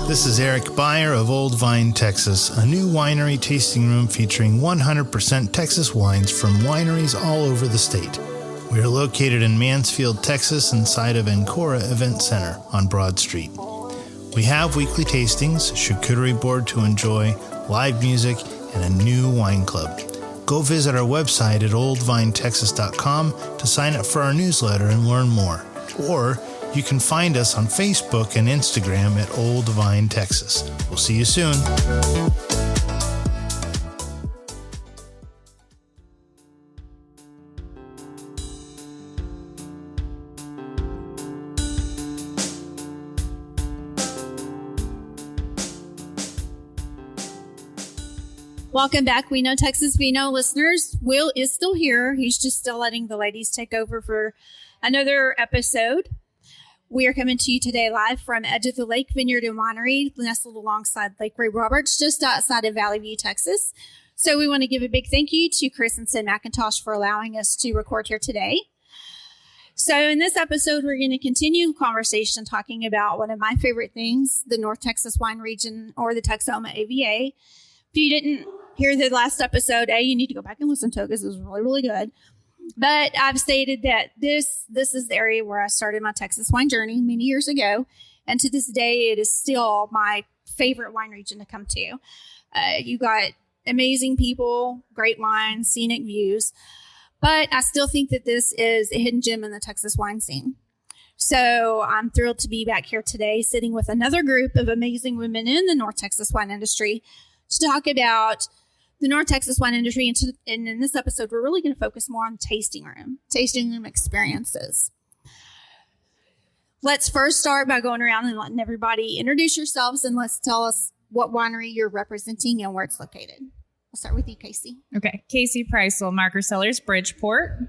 This is Eric Beyer of Old Vine, Texas, a new winery tasting room featuring 100% Texas wines from wineries all over the state. We are located in Mansfield, Texas, inside of Ancora Event Center on Broad Street. We have weekly tastings, charcuterie board to enjoy, live music, and a new wine club. Go visit our website at oldvinetexas.com to sign up for our newsletter and learn more. Or you can find us on Facebook and Instagram at Old Vine, Texas. We'll see you soon. Welcome back, We Know Texas, We Know listeners. Will is still here. He's just still letting the ladies take over for another episode. We are coming to you today live from Edge of the Lake Vineyard and Winery, nestled alongside Lake Ray Roberts, just outside of Valley View, Texas. So we want to give a big thank you to Chris and Sid McIntosh for allowing us to record here today. So in this episode, we're going to continue the conversation talking about one of my favorite things, the North Texas wine region, or the Texoma AVA. If you didn't hear the last episode, you need to go back and listen to it because it was really, really good. But I've stated that this is the area where I started my Texas wine journey many years ago. And to this day, it is still my favorite wine region to come to. You got amazing people, great wine, scenic views. But I still think that this is a hidden gem in the Texas wine scene. So I'm thrilled to be back here today, sitting with another group of amazing women in the North Texas wine industry to talk about the North Texas wine industry. And in this episode, we're really going to focus more on tasting room experiences. Let's first start by going around and letting everybody introduce yourselves, and let's tell us what winery you're representing and where it's located. I'll start with you, Casey. Okay. Casey Preisel, Marker Cellars, Bridgeport.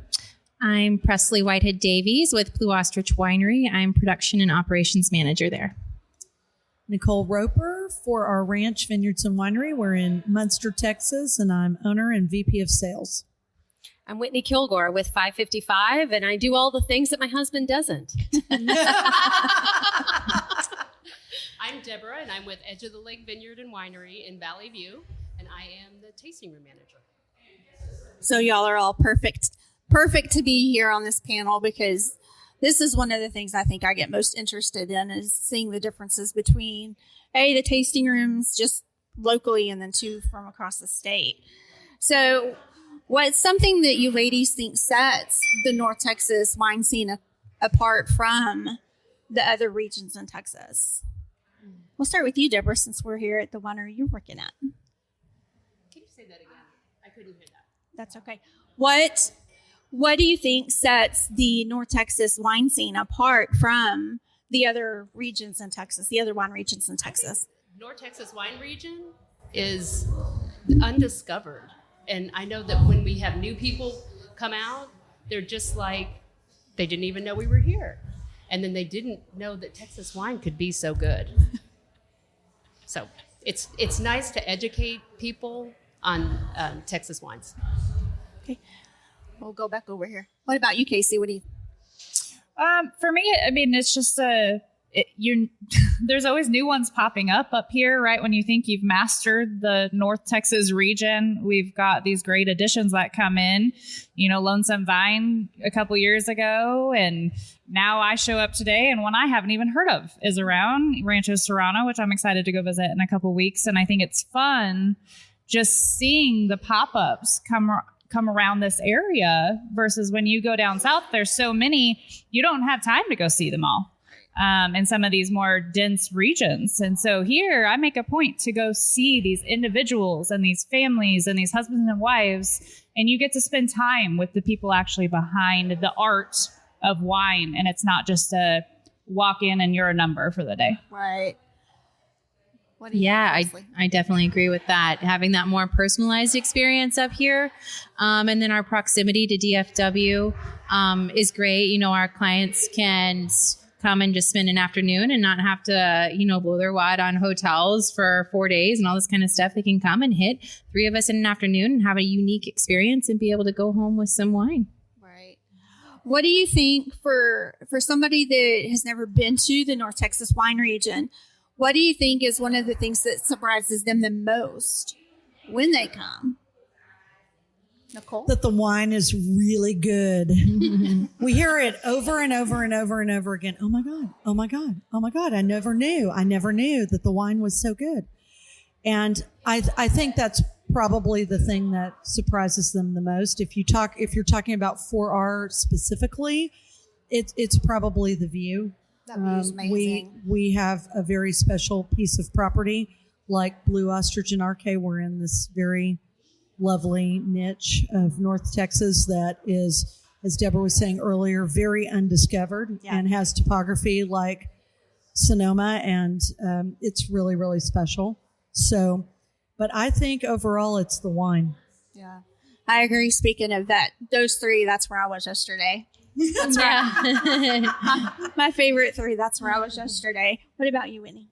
I'm Presley Whitehead Davies with Blue Ostrich Winery. I'm production and operations manager there. Nicole Roper for our ranch, vineyards, and winery. We're in Munster, Texas, and I'm owner and VP of sales. I'm Whitney Kilgore with 555, and I do all the things that my husband doesn't. I'm Deborah, and I'm with Edge of the Lake Vineyard and Winery in Valley View, and I am the tasting room manager. So y'all are all perfect to be here on this panel, because this is one of the things I think I get most interested in, is seeing the differences between, the tasting rooms just locally, and then two from across the state. So what's something that you ladies think sets the North Texas wine scene apart from the other regions in Texas? We'll start with you, Deborah, since we're here at the winery you're working at. Can you say that again? I couldn't hear that. That's okay. What do you think sets the North Texas wine scene apart from the other regions in Texas, the other wine regions in Texas? North Texas wine region is undiscovered. And I know that when we have new people come out, they're just like, they didn't even know we were here. And then they didn't know that Texas wine could be so good. So it's nice to educate people on Texas wines. Okay. We'll go back over here. What about you, Casey? What do you? For me, I mean, it's just there's always new ones popping up here, right? When you think you've mastered the North Texas region, we've got these great additions that come in. Lonesome Vine a couple years ago, and now I show up today, and one I haven't even heard of is around Rancho Serrano, which I'm excited to go visit in a couple weeks. And I think it's fun just seeing the pop-ups come around this area versus when you go down south, there's so many, you don't have time to go see them all in some of these more dense regions. And so here I make a point to go see these individuals and these families and these husbands and wives, and you get to spend time with the people actually behind the art of wine. And it's not just a walk in and you're a number for the day. Right. Yeah, I definitely agree with that. Having that more personalized experience up here. And then our proximity to DFW is great. Our clients can come and just spend an afternoon and not have to, blow their wad on hotels for 4 days and all this kind of stuff. They can come and hit 3 of us in an afternoon and have a unique experience and be able to go home with some wine. Right. What do you think for somebody that has never been to the North Texas wine region? What do you think is one of the things that surprises them the most when they come? Nicole? That the wine is really good. We hear it over and over and over and over again. Oh my God, oh my God, oh my God. I never knew that the wine was so good. And I think that's probably the thing that surprises them the most. If you're talking about 4R specifically, it's probably the view. That view's amazing. We have a very special piece of property like Blue Ostrich and RK. We're in this very lovely niche of North Texas that is, as Deborah was saying earlier, very undiscovered and has topography like Sonoma, and it's really, really special. So, but I think overall it's the wine. Yeah, I agree. Speaking of that, those three, that's where I was yesterday. That's my favorite three. That's where I was yesterday. What about you, Whitney?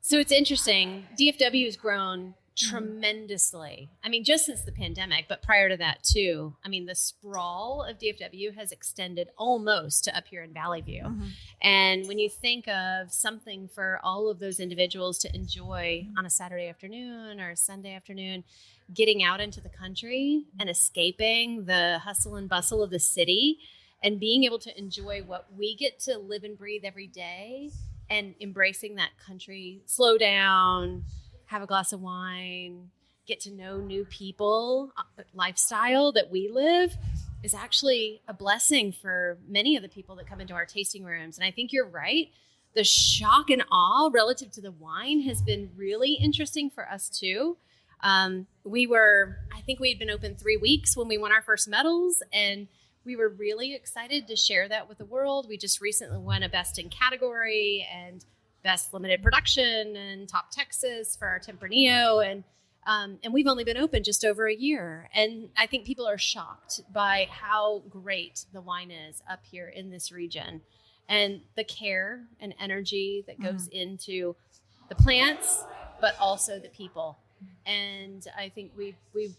So it's interesting. DFW has grown tremendously. I mean, just since the pandemic, but prior to that too. I mean, the sprawl of DFW has extended almost to up here in Valley View. Mm-hmm. And when you think of something for all of those individuals to enjoy on a Saturday afternoon or a Sunday afternoon, getting out into the country and escaping the hustle and bustle of the city and being able to enjoy what we get to live and breathe every day and embracing that country, slow down, have a glass of wine, get to know new people, lifestyle that we live is actually a blessing for many of the people that come into our tasting rooms. And I think you're right. The shock and awe relative to the wine has been really interesting for us too. I think we had been open 3 weeks when we won our first medals, and we were really excited to share that with the world. We just recently won a best in category and best limited production and top Texas for our Tempranillo. And we've only been open just over a year. And I think people are shocked by how great the wine is up here in this region and the care and energy that goes into the plants, but also the people. And I think we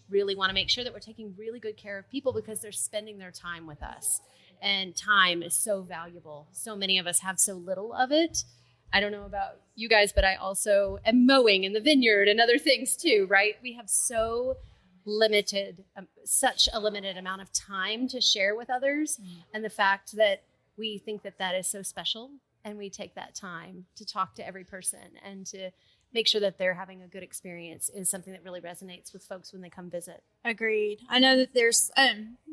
really want to make sure that we're taking really good care of people because they're spending their time with us. And time is so valuable. So many of us have so little of it. I don't know about you guys, but I also am mowing in the vineyard and other things too, right? We have so limited, such a limited amount of time to share with others. And the fact that we think that that is so special and we take that time to talk to every person and to make sure that they're having a good experience is something that really resonates with folks when they come visit. Agreed. I know that there's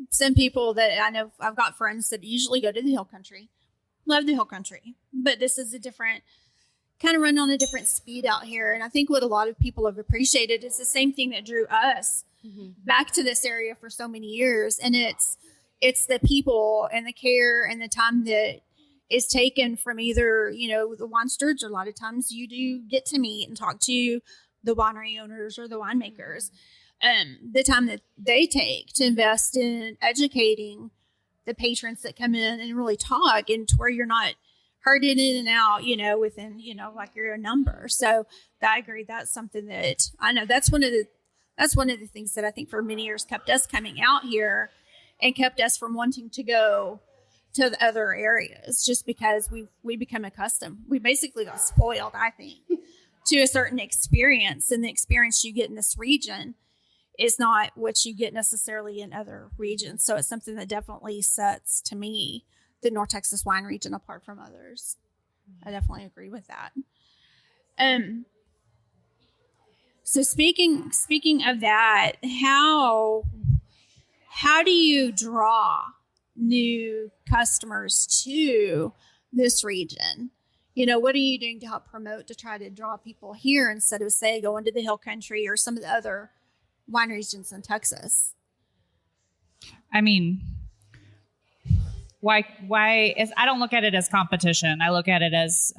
some people that I know, I've got friends that usually go to the hill country, love the hill country, but this is a different, kind of run on a different speed out here. And I think what a lot of people have appreciated is the same thing that drew us back to this area for so many years. And it's the people and the care and the time that is taken from either, the wine stewards, or a lot of times you do get to meet and talk to the winery owners or the winemakers. The time that they take to invest in educating the patrons that come in and really talk, and to where you're not herded in and out, within, like you're a number. So I agree. That's something that I know that's one of the things that I think for many years kept us coming out here and kept us from wanting to go to the other areas, just because we become accustomed. We basically got spoiled, I think, to a certain experience, and the experience you get in this region is not what you get necessarily in other regions. So it's something that definitely sets, to me, the North Texas wine region apart from others. I definitely agree with that. So speaking of that, how do you draw new customers to this region? What are you doing to help promote, to try to draw people here instead of, say, going to the hill country or some of the other wine regions in Texas? I mean, why is, I don't look at it as competition. I look at it as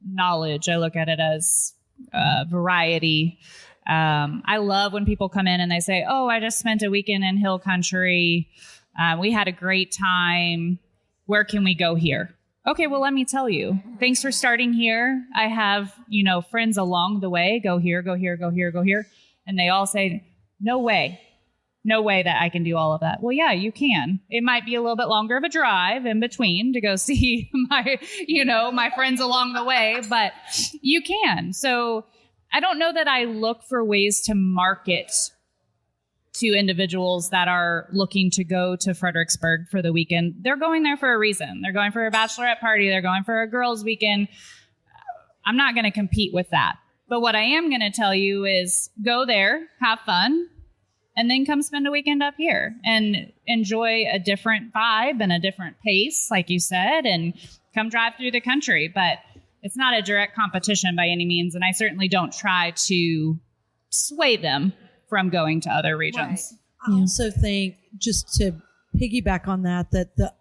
knowledge. I look at it as variety. I love when people come in and they say, oh, I just spent a weekend in hill country. We had a great time. Where can we go here? Okay, well, let me tell you. Thanks for starting here. I have, friends along the way. Go here, go here, go here, go here. And they all say, no way. no way that I can do all of that. Well, yeah, you can. It might be a little bit longer of a drive in between to go see my friends along the way, but you can. So I don't know that I look for ways to market to individuals that are looking to go to Fredericksburg for the weekend. They're going there for a reason. They're going for a bachelorette party. They're going for a girls' weekend. I'm not going to compete with that. But what I am going to tell you is go there, have fun, and then come spend a weekend up here and enjoy a different vibe and a different pace, like you said, and come drive through the country. But it's not a direct competition by any means, and I certainly don't try to sway them from going to other regions. Right. I also think, just to piggyback on that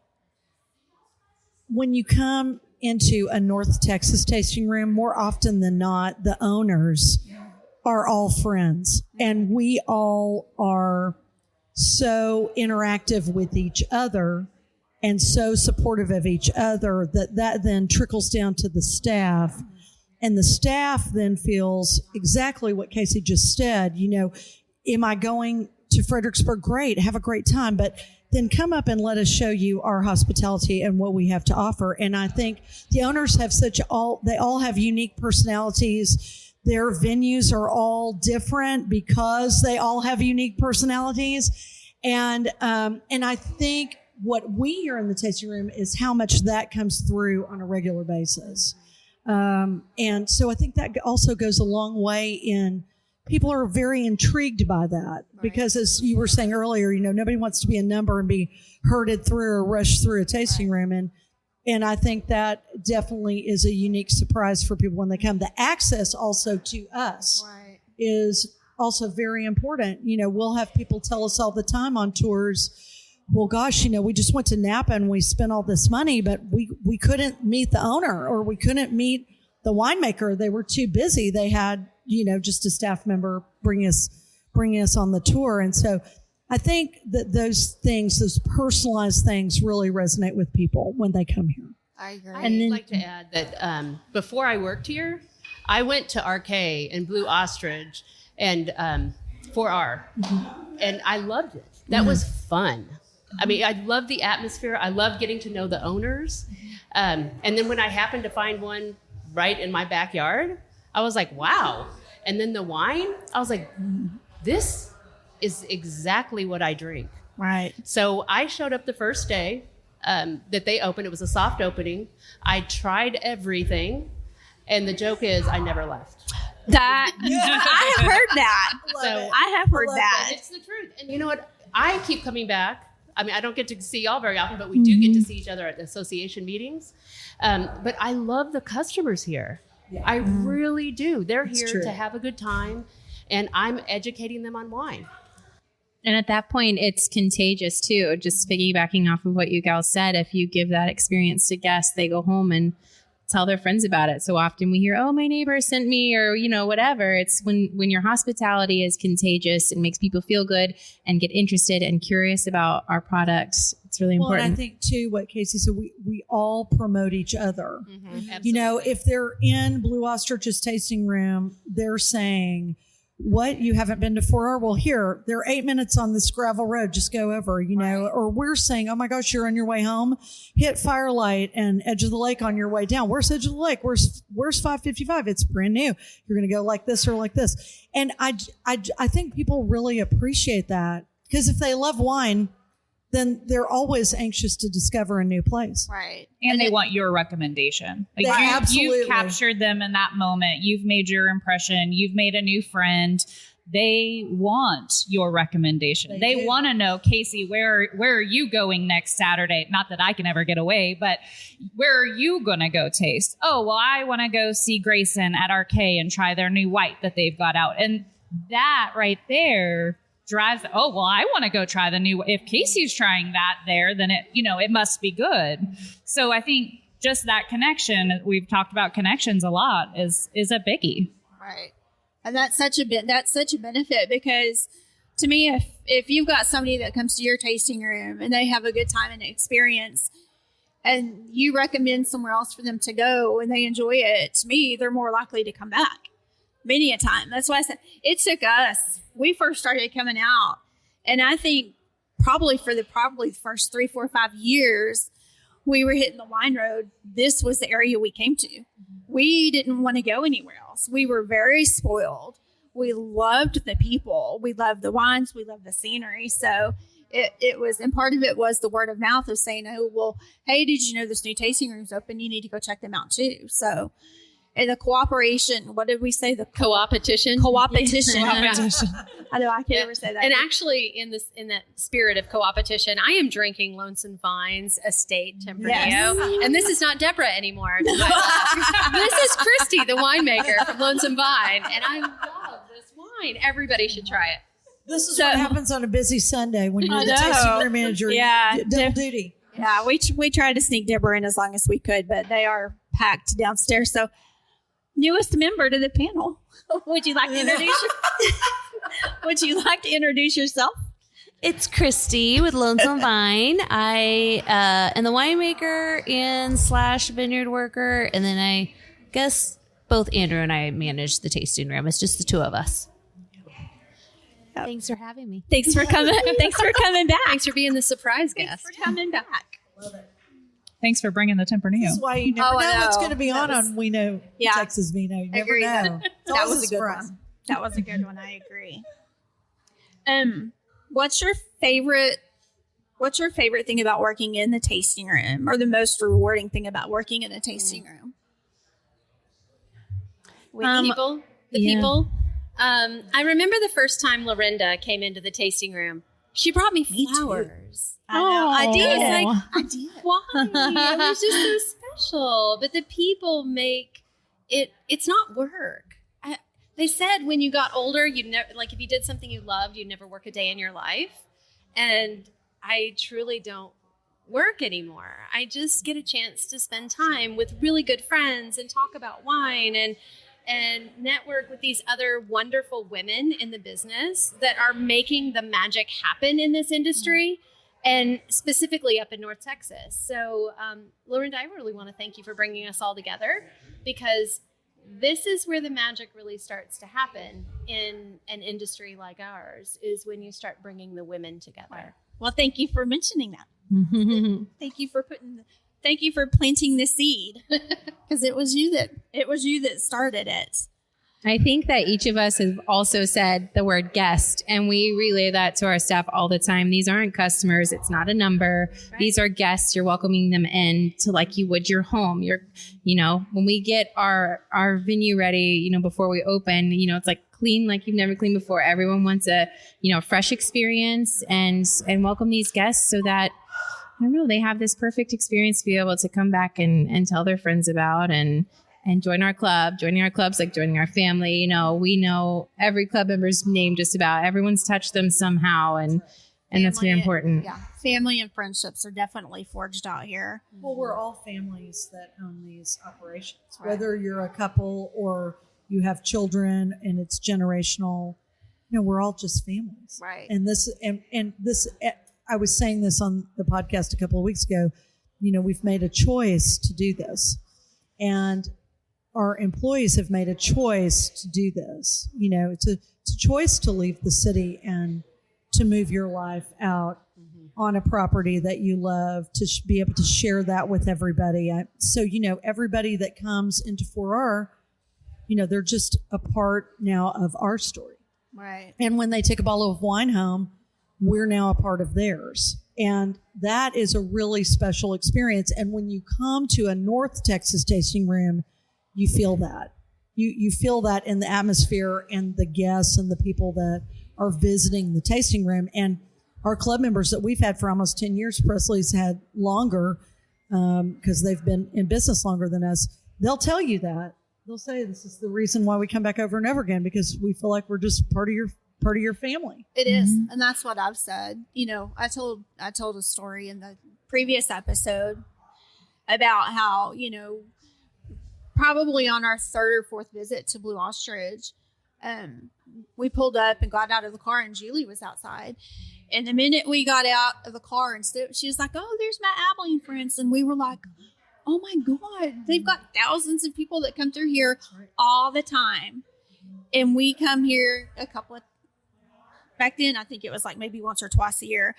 when you come into a North Texas tasting room, more often than not, the owners are all friends, and we all are so interactive with each other and so supportive of each other that then trickles down to the staff, and the staff then feels exactly what Casey just said. Am I going to Fredericksburg? Great, have a great time, but then come up and let us show you our hospitality and what we have to offer. And I think the owners have they all have unique personalities. Their venues are all different because they all have unique personalities. And I think what we hear in the tasting room is how much that comes through on a regular basis. And so I think that also goes a long way in people are very intrigued by that, because as you were saying earlier, nobody wants to be a number and be herded through or rushed through a tasting room. And I think that definitely is a unique surprise for people when they come. The access also to us is also very important. We'll have people tell us all the time on tours, well, gosh, we just went to Napa and we spent all this money, but we couldn't meet the owner or we couldn't meet the winemaker. They were too busy. They had, just a staff member bring us on the tour. And so I think that those personalized things really resonate with people when they come here. I agree. I'd like to add that before I worked here, I went to RK and Blue Ostrich and 4R, and I loved it. That was fun. I mean, I love the atmosphere. I love getting to know the owners. And then when I happened to find one right in my backyard, I was like, wow. And then the wine, I was like, this is exactly what I drink. Right. So I showed up the first day that they opened. It was a soft opening. I tried everything. And the joke is I never left. That I have heard that. I have heard that. It's the truth. And you know what? I keep coming back. I mean, I don't get to see y'all very often, but we do get to see each other at the association meetings. But I love the customers here. Yeah. I really do. They're here to have a good time, and I'm educating them on wine. And at that point, it's contagious too. Just piggybacking off of what you gals said, if you give that experience to guests, they go home and tell their friends about it. So often we hear, oh, my neighbor sent me, or, whatever. It's when your hospitality is contagious and makes people feel good and get interested and curious about our products. It's really important. And I think too, what Casey said, we all promote each other. If they're in Blue Ostrich's tasting room, they're saying, what, you haven't been to 4R? Well, here, they're 8 minutes on this gravel road. Just go over, or we're saying, oh my gosh, you're on your way home. Hit Firelight and Edge of the Lake on your way down. Where's Edge of the Lake? Where's 555? It's brand new. You're going to go like this or like this. And I think people really appreciate that, because if they love wine, then they're always anxious to discover a new place. Right. And they want your recommendation. You've captured them in that moment. You've made your impression. You've made a new friend. They want your recommendation. They want to know, Casey, where are you going next Saturday? Not that I can ever get away, but where are you going to go taste? Oh, well, I want to go see Grayson at RK and try their new white that they've got out. And that right there drives, oh, well, I want to go try the new, if Casey's trying that there, then it must be good. So I think just that connection, we've talked about connections a lot, is a biggie. Right. And that's such a benefit, because to me, if you've got somebody that comes to your tasting room and they have a good time and experience, and you recommend somewhere else for them to go and they enjoy it, to me, they're more likely to come back many a time. That's why I said it took us. We first started coming out, And I think probably the first 3, 4, 5 years we were hitting the wine road, this was the area we came to. We didn't want to go anywhere else. We were very spoiled. We loved the people. We loved the wines. We loved the scenery. So it was, and part of it was the word of mouth of saying, oh, well, hey, did you know this new tasting room's open? You need to go check them out too. So, and the cooperation, what did we say? The Co-opetition. I know, I can't ever say that. And actually, in that spirit of co-opetition, I am drinking Lonesome Vines Estate Tempranillo. Yes. And this is not Deborah anymore. This is Christy, the winemaker from Lonesome Vine. And I love this wine. Everybody should try it. This is what happens on a busy Sunday when you're the tasting room manager. Yeah. Double duty. Yeah, we tried to sneak Deborah in as long as we could, but they are packed downstairs. So, newest member to the panel. Would you like to introduce Would you like to introduce yourself? It's Christy with Lonesome Vine. I am the winemaker and / vineyard worker, and then I guess both Andrew and I manage the tasting room. It's just the two of us. Yep. Thanks for having me. Thanks for coming. Thanks for coming back. Thanks for being the surprise guest. Thanks for coming back. Love it. Thanks for bringing the Tempranillo. This is why you never know what's going to be on We Know Texas Vino. You never Agreed. know. That was a good one. That was a good one. I agree. What's your favorite thing about working in the tasting room, or the most rewarding thing about working in a tasting room? With people. I remember the first time Laurinda came into the tasting room. She brought me flowers. I know. I did. I did. Why? It was just so special. But the people make it. It's not work. They said when you got older, you'd never, like if you did something you loved, you'd never work a day in your life. And I truly don't work anymore. I just get a chance to spend time with really good friends and talk about wine and network with these other wonderful women in the business that are making the magic happen in this industry, and specifically up in North Texas. So, Laurinda, I really want to thank you for bringing us all together, because this is where the magic really starts to happen in an industry like ours, is when you start bringing the women together. Well, thank you for mentioning that. Thank you for planting the seed, because it was you that started it. I think that each of us have also said the word guest, and we relay that to our staff all the time. These aren't customers. It's not a number. Right. These are guests. You're welcoming them in to like you would your home. When we get our venue ready, before we open, it's like clean like you've never cleaned before. Everyone wants a, fresh experience and welcome these guests so that, I don't know, they have this perfect experience to be able to come back and tell their friends about and join our club. Joining our club's like joining our family. We know every club member's name, just about everyone's touched them somehow. And that's very important. Yeah. Family and friendships are definitely forged out here. Well, we're all families that own these operations, right. Whether you're a couple or you have children and it's generational, we're all just families. Right. And this, I was saying this on the podcast a couple of weeks ago, we've made a choice to do this, and our employees have made a choice to do this. It's a choice to leave the city and to move your life out on a property that you love, to be able to share that with everybody. So, everybody that comes into 4R, they're just a part now of our story. Right. And when they take a bottle of wine home, we're now a part of theirs. And that is a really special experience. And when you come to a North Texas tasting room, you feel that. You feel that in the atmosphere and the guests and the people that are visiting the tasting room. And our club members that we've had for almost 10 years, Presley's had longer because they've been in business longer than us. They'll tell you that. They'll say this is the reason why we come back over and over again, because we feel like we're just part of your family. It is. And that's what I've said. I told a story in the previous episode about how, probably on our third or fourth visit to Blue Ostrich, we pulled up and got out of the car, and Julie was outside. And the minute we got out of the car, she was like, "Oh, there's my Abilene friends." And we were like, "Oh my God, they've got thousands of people that come through here all the time." And we come here a couple back then, I think it was like maybe once or twice a year.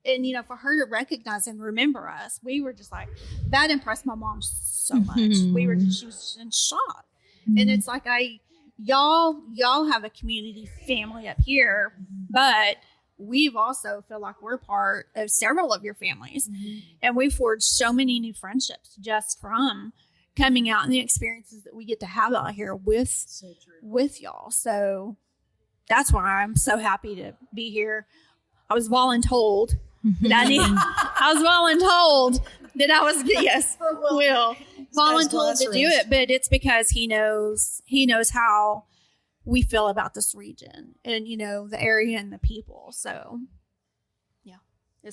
And, you know, for her to recognize and remember us, we were just like, that impressed my mom so much. She was in shock. And it's like, y'all have a community family up here, but we've also feel like we're part of several of your families. And we forged so many new friendships just from coming out and the experiences that we get to have out here with y'all. So that's why I'm so happy to be here. I was voluntold that I was voluntold that I was voluntold to do it, but it's because he knows how we feel about this region and, you know, the area and the people. So yeah.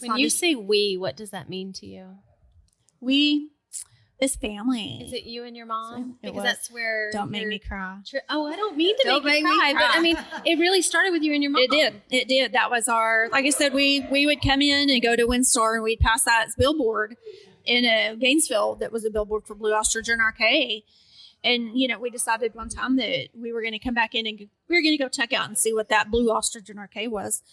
When you say we, what does that mean to you? We, this family. Is it you and your mom? Because that's where. Don't make me cry. I don't mean to make you cry, but I mean, it really started with you and your mom. It did. That was our, like I said, we would come in and go to Windstar and we'd pass that billboard in Gainesville that was a billboard for Blue Ostrich and RK. And, you know, we decided one time that we were going to come back in and we were going to go check out and see what that Blue Ostrich and RK was.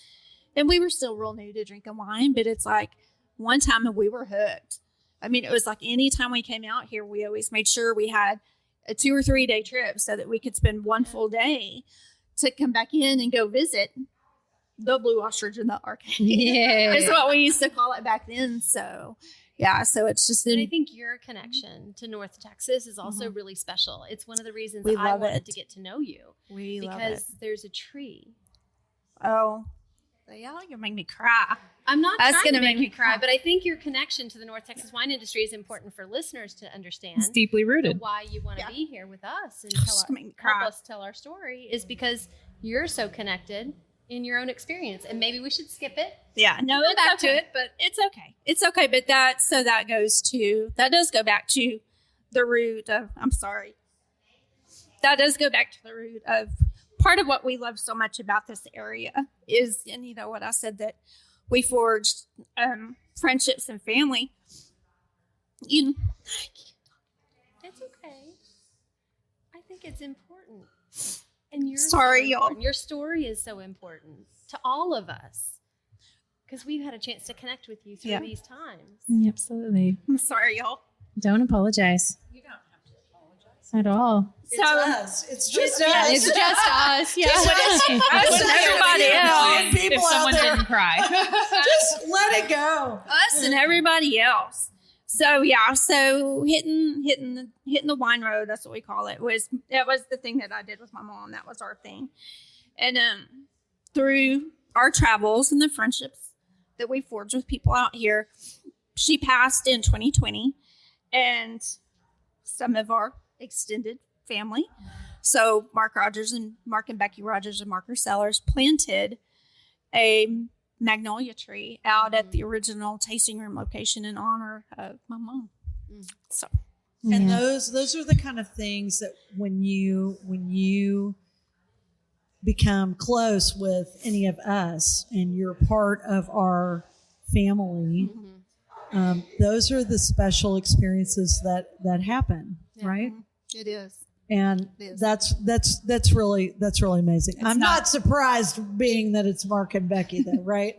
And we were still real new to drinking wine, but it's like one time and we were hooked. I mean, it was like any time we came out here, we always made sure we had a 2 or 3 day trip so that we could spend one full day to come back in and go visit the Blue Ostrich and the RK. Yeah. That's what we used to call it back then. So, yeah, so it's just... And I think your connection to North Texas is also really special. It's one of the reasons We I love wanted it. to get to know you. We love it. Because there's a tree. Oh, y'all, you make me cry. I'm not That's trying to gonna make make me you cry, cry. but I think your connection to the North Texas wine industry is important for listeners to understand. It's deeply rooted. Why you want to be here with us and Just make me cry. help us tell our story is because you're so connected in your own experience. And maybe we should skip it. Yeah, no, Go it's back okay. to it, but It's okay. It's okay, but that does go back to the root of, that does go back to the root of part of what we love so much about this area is, and you know what I said, that we forged friendships and family. it's okay. I think it's important. And you're Sorry, y'all. Your story is so important to all of us because we've had a chance to connect with you through these times. Absolutely. I'm sorry, y'all. Don't apologize. You don't have to apologize at all. It's us. It's just us. It's just us. Yeah. Us and everybody else. People If out someone there, didn't cry. just let it go. Us and everybody else. So yeah, so hitting the wine road, that's what we call it. That was the thing that I did with my mom. That was our thing. And through our travels and the friendships that we forged with people out here, she passed in 2020, and some of our extended family. So Mark and Becky Rogers and Marker Sellers planted a magnolia tree out at the original tasting room location in honor of my mom. So, And those are the kind of things that when you become close with any of us and you're part of our family, those are the special experiences that happen, right? it is. And that's really amazing. I'm not surprised being that it's Mark and Becky though, right?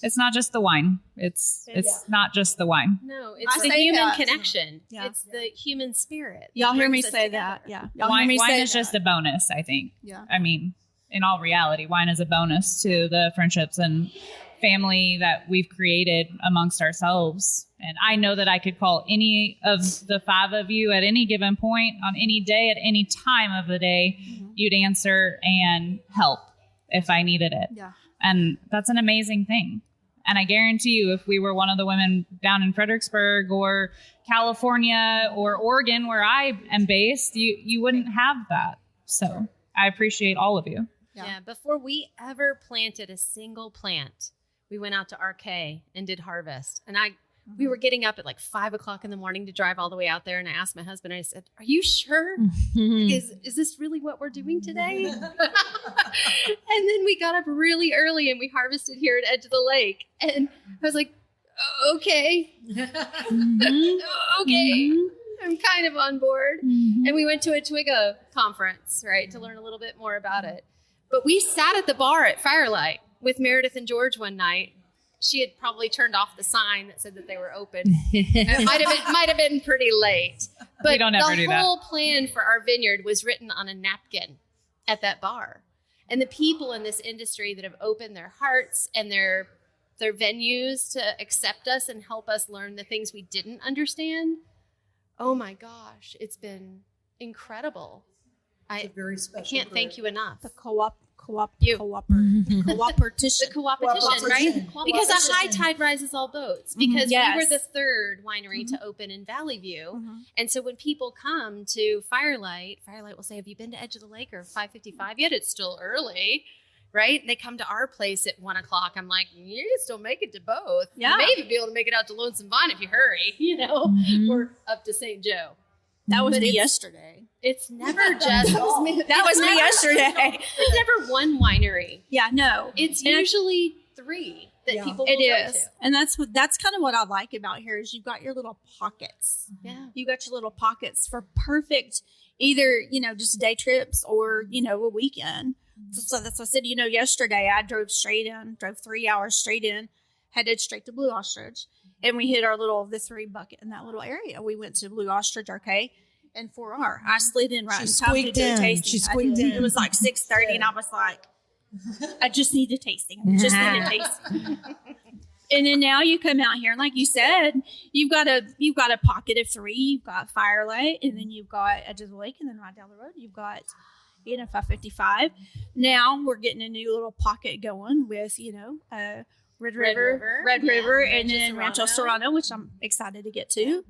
It's not just the wine. It's not just the wine. No, it's I the say human that. connection. Yeah. It's the human spirit. Y'all that hear me brings us say together. that? Yeah. Y'all hear me Wine say is that. just a bonus, I think. Yeah. I mean, in all reality, wine is a bonus to the friendships and family that we've created amongst ourselves. And I know that I could call any of the 5 of you at any given point on any day, at any time of the day, you'd answer and help if I needed it. Yeah. And that's an amazing thing. And I guarantee you, if we were one of the women down in Fredericksburg or California or Oregon, where I am based, you wouldn't have that. So I appreciate all of you. Yeah. Before we ever planted a single plant, we went out to RK and did harvest. And we were getting up at like 5 o'clock in the morning to drive all the way out there. And I asked my husband, I said, "Are you sure? Is this really what we're doing today?" And then we got up really early and we harvested here at Edge of the Lake. And I was like, okay. Okay. I'm kind of on board. And we went to a Twiga conference, right, to learn a little bit more about it. But we sat at the bar at Firelight with Meredith and George one night. She had probably turned off the sign that said that they were open. It might have been pretty late. But We don't ever do the that. whole plan for our vineyard was written on a napkin at that bar. And the people in this industry that have opened their hearts and their venues to accept us and help us learn the things we didn't understand. Oh my gosh, it's been incredible. I Very special. can't thank you enough. The cooperation, The co-opetition, right? Because a high Cooperation. tide rises all boats. Because Yes. we were the third winery to open in Valley View. And so when people come to Firelight will say, have you been to Edge of the Lake or 555 yet? It's still early, right? They come to our place at 1 o'clock. I'm like, you can still make it to both. Yeah. You may even be able to make it out to Lonesome Vine if you hurry, or up to St. Joe. That was But me it's- yesterday. It's never just... That was me yesterday. It's never one winery. Yeah, no. It's And usually 3 that Yeah. people will It go is. to. And that's kind of what I like about here is you've got your little pockets. Yeah. You got your little pockets for perfect either, just day trips or, a weekend. So that's what I said, yesterday I drove 3 hours straight in, headed straight to Blue Ostrich. And we hit the 3 bucket in that little area. We went to Blue Ostrich Arcade and 4R. I slid in right She in time to squeaked do a in. tasting. She I squeaked did. in. It was like 6:30 and I was like, I just need a tasting. I just need a tasting. And then now you come out here, and like you said, you've got a pocket of 3. You've got Firelight, and then you've got Edge of the Lake, and then right down the road you've got 555. Now we're getting a new little pocket going with Red River, yeah, and then Rancho Serrano, which I'm excited to get to,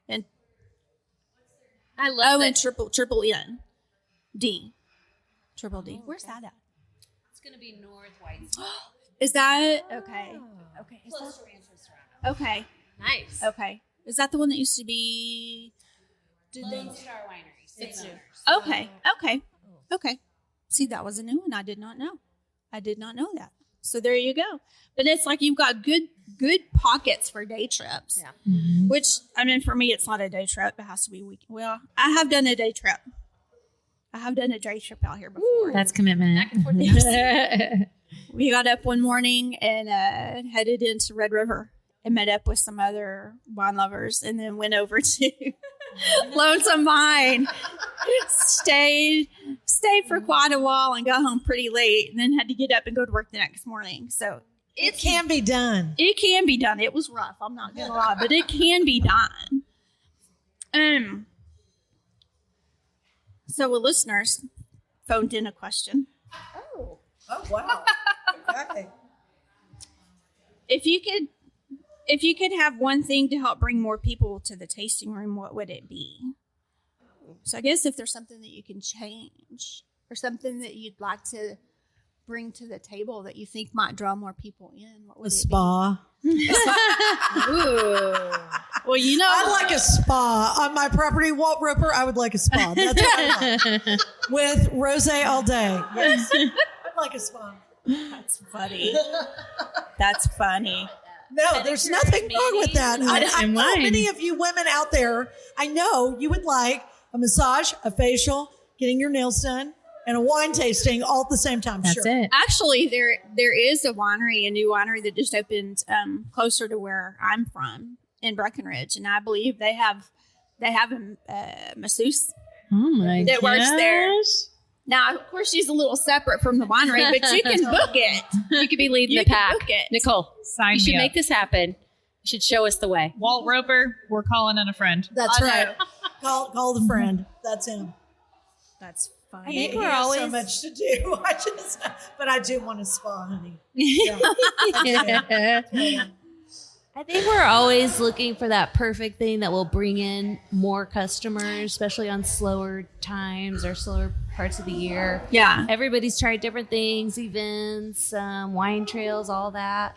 and I love and that. triple N D, triple D. Where's that at? It's going to be North White. Is that okay? Okay. Is Close that, to Rancho Serrano. okay. Nice. Okay. Is that the one that used to be? Lone Star Winery. Same It's owners. Okay. See, that was a new one. I did not know. That. So there you go. But it's like you've got good pockets for day trips. Yeah. Which for me, it's not a day trip. It has to be a weekend. Well, I have done a day trip. out here before. That's commitment. Back and forth. We got up one morning and headed into Red River and met up with some other wine lovers, and then went over to Lonesome Vine. Stayed for quite a while and got home pretty late, and then had to get up and go to work the next morning. So It can be done. it can be done. It was rough. I'm not gonna lie, but it can be done. So a listeners phoned in a question. Oh wow. Okay. If you could have one thing to help bring more people to the tasting room, what would it be? So I guess if there's something that you can change or something that you'd like to bring to the table that you think might draw more people in, what would A it spa. be? Ooh. Well, I'd like a spa on my property, Walt Roper. I would like a spa. That's what I like. With rosé all day. Yes, I'd like a spa. That's funny. That's funny. No, there's nothing wrong with that. I And know wine. many of you women out there, I know you would like a massage, a facial, getting your nails done, and a wine tasting all at the same time. That's sure. it. Actually, there is a new winery that just opened closer to where I'm from in Breckenridge, and I believe they have a masseuse Oh my that works there. gosh. Now, of course, she's a little separate from the winery, but you can book it. You could be leading You the can pack. book it. Nicole, Sign you should me make up. this happen. You should show us the way. Walt Roper, we're calling in a friend. That's I right. know. Call the friend. That's him. That's funny. I think He we're has so always- much to do. But I do want a spa, honey. Yeah. That's good. I think we're always looking for that perfect thing that will bring in more customers, especially on slower times or slower parts of the year. Yeah. Everybody's tried different things, events, wine trails, all that.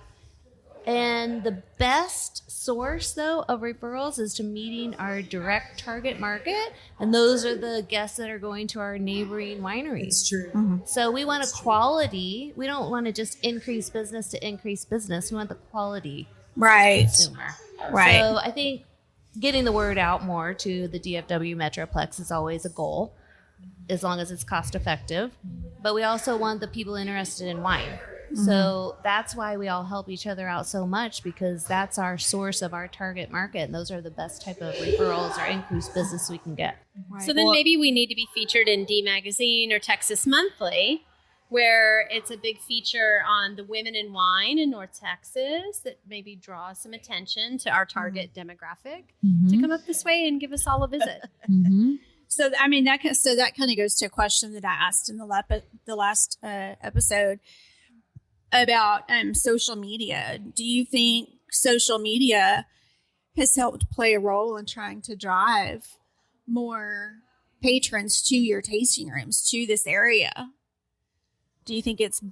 And the best source, though, of referrals is to meeting our direct target market. And those are the guests that are going to our neighboring wineries. It's true. So we want a quality. We don't want to just increase business to increase business. We want the quality Right. consumer. Right. So I think getting the word out more to the DFW Metroplex is always a goal, as long as it's cost effective. But we also want the people interested in wine. So that's why we all help each other out so much, because that's our source of our target market. And those are the best type of referrals or increased business we can get. Right. So then maybe we need to be featured in D Magazine or Texas Monthly, where it's a big feature on the women in wine in North Texas that maybe draws some attention to our target demographic to come up this way and give us all a visit. So, I mean, that kind of goes to a question that I asked in the last episode about social media. Do you think social media has helped play a role in trying to drive more patrons to your tasting rooms, to this area? Do you think it's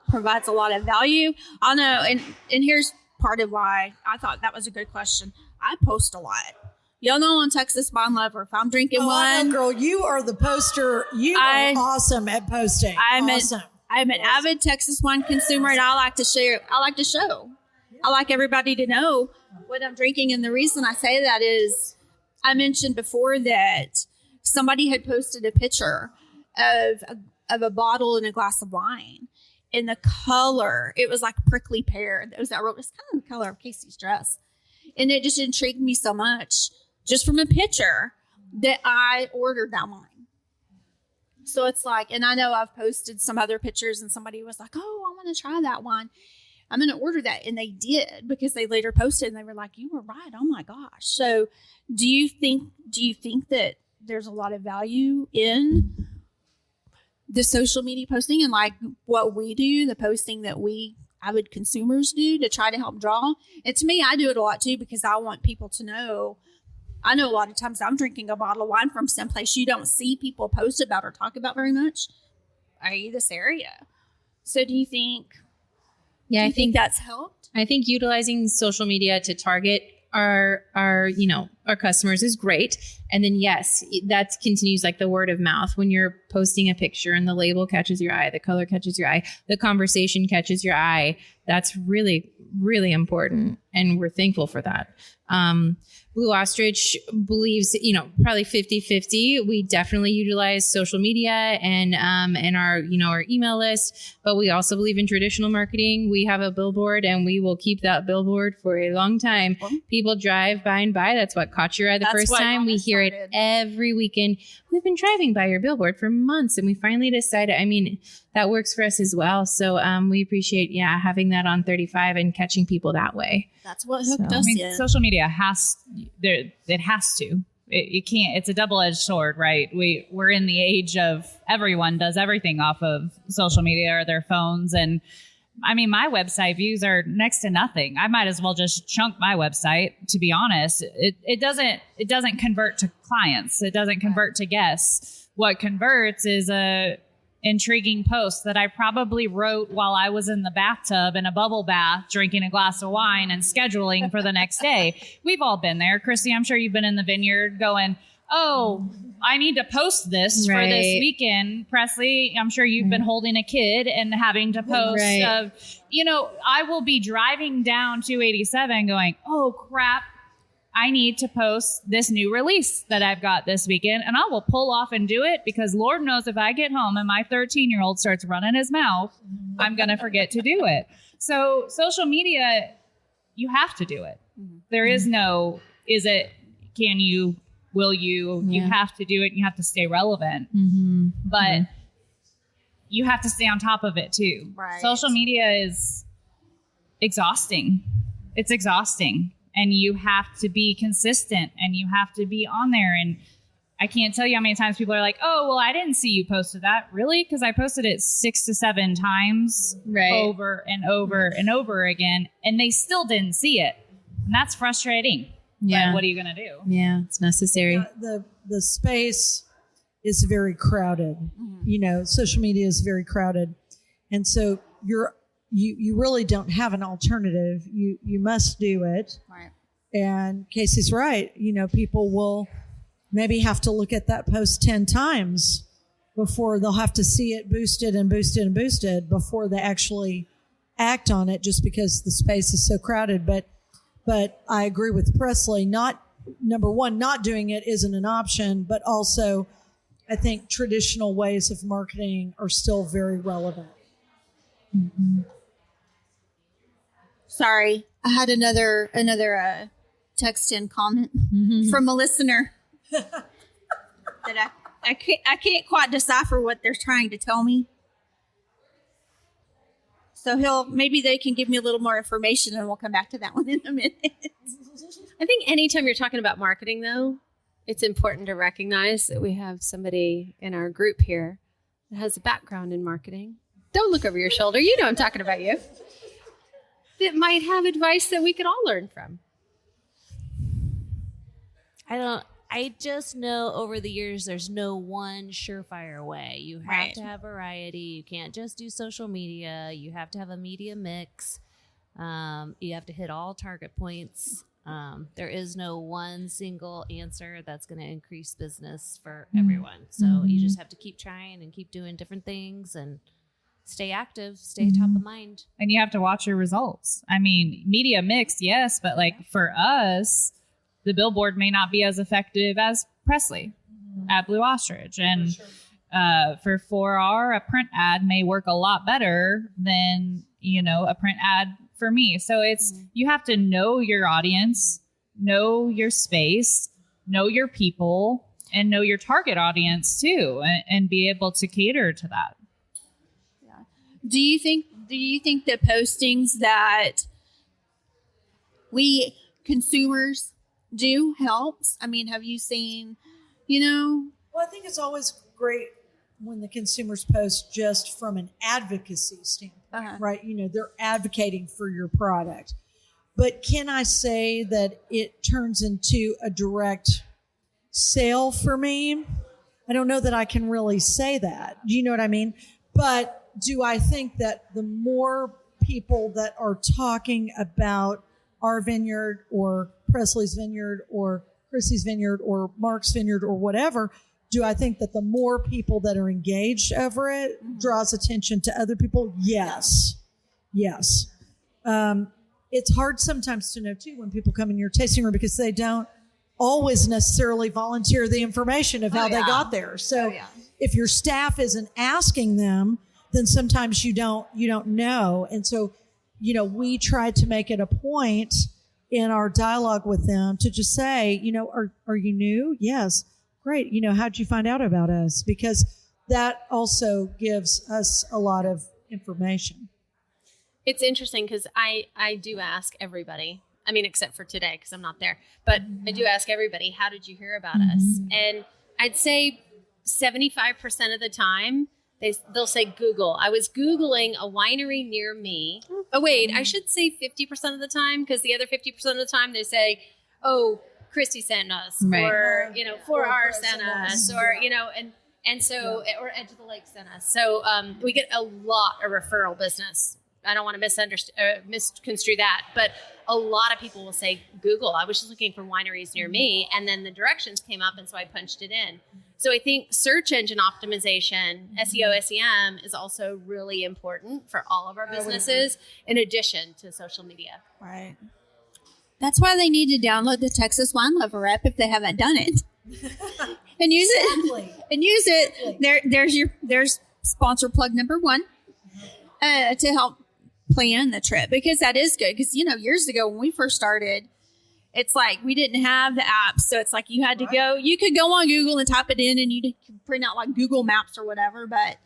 provides a lot of value? I know, and here's part of why I thought that was a good question. I post a lot. Y'all know on Texas Wine Lover, if I'm drinking wine. Girl, you are the poster. You are awesome at posting. I'm an avid Texas wine consumer, and I like to share. I like to show. I like everybody to know what I'm drinking. And the reason I say that is I mentioned before that somebody had posted a picture of a bottle and a glass of wine. And the color, it was like prickly pear. It was kind of the color of Casey's dress. And it just intrigued me so much, just from a picture, that I ordered that wine. So it's like, and I know I've posted some other pictures and somebody was like, oh, I want to try that wine. I'm going to order that. And they did, because they later posted and they were like, you were right. Oh my gosh. So do you think that there's a lot of value in the social media posting and like what we do, the posting that we avid consumers do to try to help draw? And to me, I do it a lot too, because I want people to know. I know a lot of times I'm drinking a bottle of wine from someplace you don't see people post about or talk about very much, i.e. this area. So do you think, I think that's helped? I think utilizing social media to target our customers is great. And then, yes, that continues like the word of mouth. When you're posting a picture and the label catches your eye, the color catches your eye, the conversation catches your eye, that's really, really important. And we're thankful for that. Blue Ostrich believes, probably 50-50. We definitely utilize social media and our email list, but we also believe in traditional marketing. We have a billboard and we will keep that billboard for a long time. People drive by and by. That's what caught your eye the first time. We hear it every weekend. We've been driving by your billboard for months, and we finally decided, that works for us as well. So we appreciate, having that on 35 and catching people that way. That's what hooked us in. Social media has to. You can't. It's a double-edged sword, right? We're in the age of everyone does everything off of social media or their phones, and my website views are next to nothing. I might as well just chunk my website, to be honest. It doesn't convert to clients. It doesn't convert to guests. What converts is a intriguing post that I probably wrote while I was in the bathtub in a bubble bath, drinking a glass of wine and scheduling for the next day. We've all been there. Christy, I'm sure you've been in the vineyard going, oh, I need to post this for this weekend. Presley, I'm sure you've been holding a kid and having to post. I will be driving down 287 going, oh, crap. I need to post this new release that I've got this weekend, and I will pull off and do it, because Lord knows if I get home and my 13-year-old starts running his mouth, I'm going to forget to do it. So social media, you have to do it. There is no, is it, can you, will you? You have to do it. And you have to stay relevant. But you have to stay on top of it too. Right. Social media is exhausting. It's exhausting. And you have to be consistent, and you have to be on there. And I can't tell you how many times people are like, oh, well, I didn't see you posted that. Really? Because I posted it 6 to 7 times over and over and over again, and they still didn't see it. And that's frustrating. Yeah. But what are you going to do? Yeah, it's necessary. The space is very crowded. Social media is very crowded. And so you really don't have an alternative. You must do it. Right. And Casey's right. People will maybe have to look at that post 10 times before they'll have to see it boosted and boosted and boosted before they actually act on it, just because the space is so crowded. But I agree with Presley. Number one, not doing it isn't an option, but also I think traditional ways of marketing are still very relevant. Sorry, I had another text in comment from a listener that I can't quite decipher what they're trying to tell me. So maybe they can give me a little more information, and we'll come back to that one in a minute. I think anytime you're talking about marketing, though, it's important to recognize that we have somebody in our group here that has a background in marketing. Don't look over your shoulder. You know I'm talking about you. That might have advice that we could all learn from. I just know over the years there's no one surefire way. You have to have variety. You can't just do social media. You have to have a media mix. You have to hit all target points. There is no one single answer that's going to increase business for everyone. So you just have to keep trying and keep doing different things and stay active, stay top of mind. And you have to watch your results. I mean, media mix, yes, but like for us, the billboard may not be as effective as Presley at Blue Ostrich. And for 4R, a print ad may work a lot better than, a print ad for me. So you have to know your audience, know your space, know your people, and know your target audience too, and be able to cater to that. Yeah. Do you think the postings that we consumers do helps? I mean, have you seen, Well, I think it's always great when the consumers post just from an advocacy standpoint, right? They're advocating for your product. But can I say that it turns into a direct sale for me? I don't know that I can really say that. Do you know what I mean? But do I think that the more people that are talking about our vineyard or Presley's vineyard or Chrissy's vineyard or Mark's vineyard or whatever, do I think that the more people that are engaged over it draws attention to other people? Yes. It's hard sometimes to know too when people come in your tasting room because they don't always necessarily volunteer the information of how they got there. So if your staff isn't asking them, then sometimes you don't know. And so, we try to make it a point in our dialogue with them to just say, are you new? Yes. Great. How'd you find out about us? Because that also gives us a lot of information. It's interesting because I do ask everybody, I mean, except for today because I'm not there, but I do ask everybody, how did you hear about us? And I'd say 75% of the time, they'll say Google. I was Googling a winery near me. Oh, wait, I should say 50% of the time because the other 50% of the time they say, oh, Christy sent us, or 4R sent us, or and so or Edge of the Lake sent us. So we get a lot of referral business. I don't want to misconstrue that, but a lot of people will say Google. I was just looking for wineries near me, and then the directions came up, and so I punched it in. So I think search engine optimization, SEO, SEM, is also really important for all of our businesses, in addition to social media. Right. That's why they need to download the Texas Wine Lover app if they haven't done it, and use it. And use it. There's sponsor plug number 1 to help plan the trip, because that is good. Because years ago when we first started, it's like we didn't have the apps, so it's like you had to go. You could go on Google and type it in, and you could print out like Google Maps or whatever. But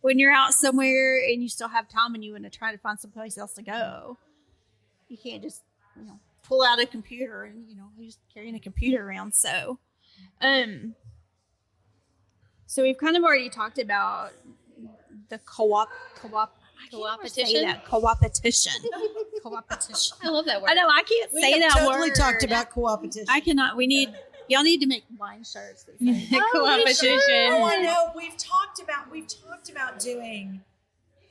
when you're out somewhere and you still have time and you want to try to find someplace else to go, you can't just pull out a computer and you're just carrying a computer around. So we've kind of already talked about the co-opetition. Co-opetition. I love that word. I know I can't say that word. We totally talked about co-opetition. I cannot. Y'all need to make wine shirts that say co-opetition. Oh, I know. We've talked about doing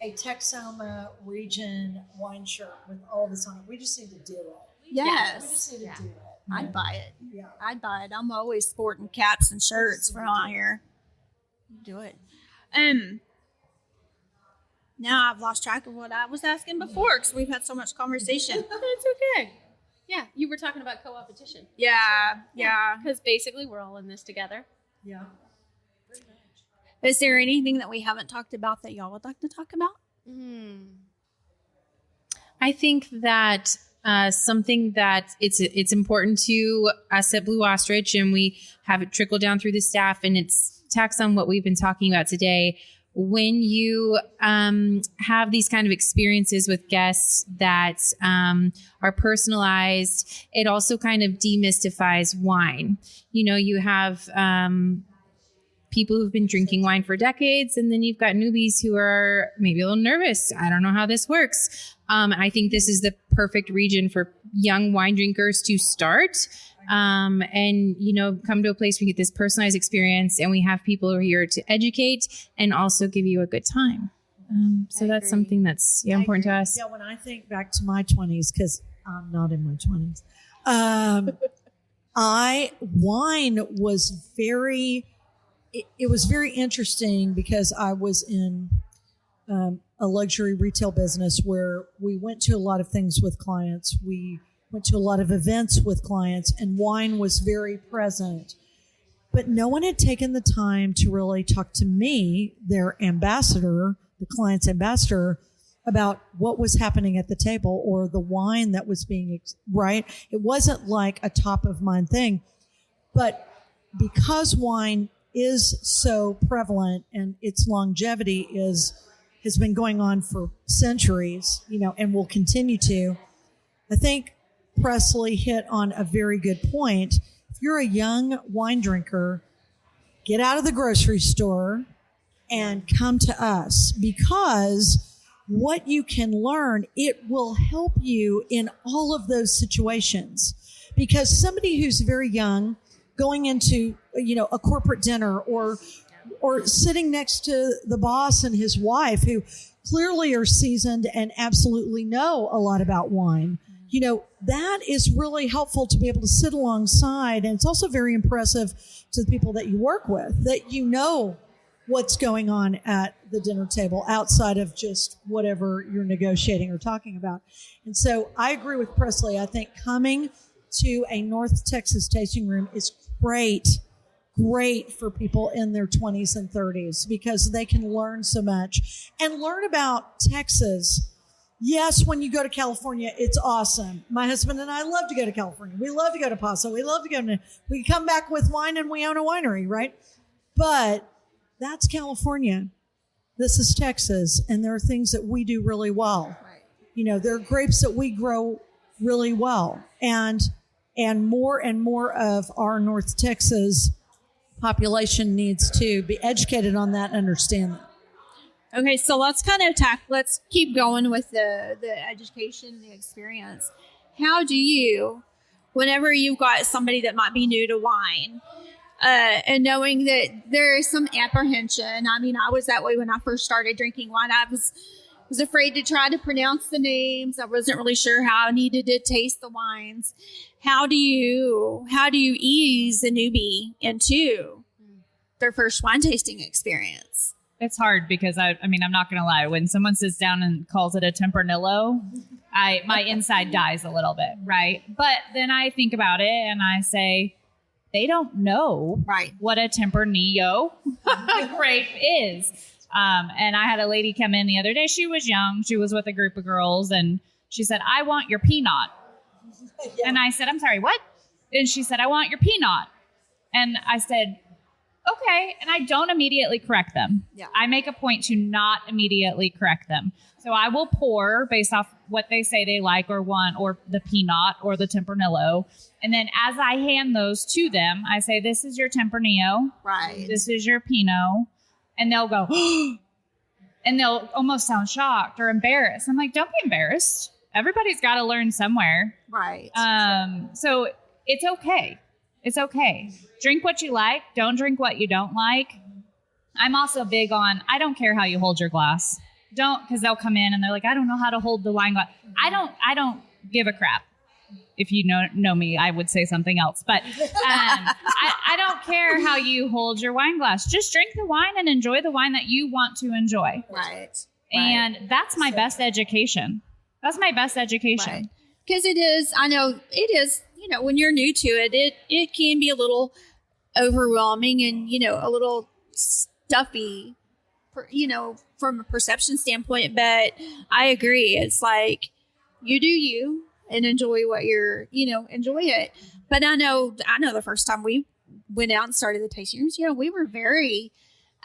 a Texoma region wine shirt with all this on it. We just need to do it. Yes. We just need to do it. I'd buy it. Yeah. I'd buy it. I'm always sporting caps and shirts from out here. Do it. Now I've lost track of what I was asking before because we've had so much conversation. It's okay. Yeah, you were talking about co-opetition. Yeah. Because basically we're all in this together. Yeah. Is there anything that we haven't talked about that y'all would like to talk about? I think that something that it's important to us at Blue Ostrich, and we have it trickle down through the staff, and it's taxed on what we've been talking about today. When you have these kind of experiences with guests that are personalized, it also kind of demystifies wine. You know, you have people who've been drinking wine for decades, and then you've got newbies who are maybe a little nervous. I don't know how this works. I think this is the perfect region for young wine drinkers to start. And, you know, come to a place where you get this personalized experience, and we have people who are here to educate and also give you a good time. So that's something that's important to us. Yeah, when I think back to my 20s, because I'm not in my 20s, wine was it was very interesting because I was in a luxury retail business where we went to a lot of things with clients. We went to a lot of events with clients, and wine was very present. But no one had taken the time to really talk to me, their ambassador, the client's ambassador, about what was happening at the table or the wine that was being, right? It wasn't like a top of mind thing. But because wine is so prevalent and its longevity has been going on for centuries, you know, and will continue to, I think Presley hit on a very good point. If you're a young wine drinker, get out of the grocery store and come to us, because what you can learn, it will help you in all of those situations. Because somebody who's very young going into, you know, a corporate dinner or sitting next to the boss and his wife, who clearly are seasoned and absolutely know a lot about wine, you know, that is really helpful to be able to sit alongside. And it's also very impressive to the people that you work with, that you know what's going on at the dinner table outside of just whatever you're negotiating or talking about. And so I agree with Presley. I think coming to a North Texas tasting room is great for people in their 20s and 30s, because they can learn so much and learn about Texas. Yes, when you go to California, it's awesome. My husband and I love to go to California. We love to go to Paso. We come back with wine, and we own a winery, right? But that's California. This is Texas, and there are things that we do really well. Right. You know, there are grapes that we grow really well, and more of our North Texas population needs to be educated on that and understand that. Okay, so let's let's keep going with the education, the experience. How do you, whenever you've got somebody that might be new to wine, and knowing that there is some apprehension. I mean, I was that way when I first started drinking wine. I was afraid to try to pronounce the names. I wasn't really sure how I needed to taste the wines. How do you ease a newbie into their first wine tasting experience? It's hard because I mean, I'm not going to lie. When someone sits down and calls it a Tempranillo, my inside dies a little bit, right? But then I think about it and I say, they don't know what a Tempranillo grape is. And I had a lady come in the other day. She was young. She was with a group of girls, and she said, "I want your Pinot." Yeah. And I said, "I'm sorry, what?" And she said, "I want your Pinot." And I said, "Okay." And I don't immediately correct them. Yeah. I make a point to not immediately correct them. So I will pour based off what they say they like or want, or the Pinot or the Tempranillo. And then as I hand those to them, I say, "This is your Tempranillo. Right. This is your Pinot." And they'll go, and they'll almost sound shocked or embarrassed. I'm like, don't be embarrassed. Everybody's got to learn somewhere. Right. So it's okay. It's okay. Drink what you like. Don't drink what you don't like. I'm also big on, I don't care how you hold your glass. Because they'll come in and they're like, "I don't know how to hold the wine glass." I don't give a crap. If you know me, I would say something else. But I don't care how you hold your wine glass. Just drink the wine and enjoy the wine that you want to enjoy. Right. And that's my best education. That's my best education. Because it is, I know it is, you know, when you're new to it, it can be a little overwhelming and, you know, a little stuffy from a perception standpoint, but I agree. It's like you do you and enjoy what enjoy it. But I know the first time we went out and started the tasting rooms, we were very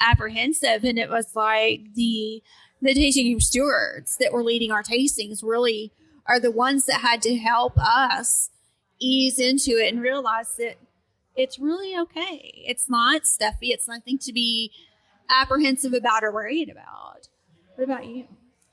apprehensive, and it was like the tasting room stewards that were leading our tastings really are the ones that had to help us ease into it and realize that it's really okay. It's not stuffy. It's nothing to be apprehensive about or worried about. What about you?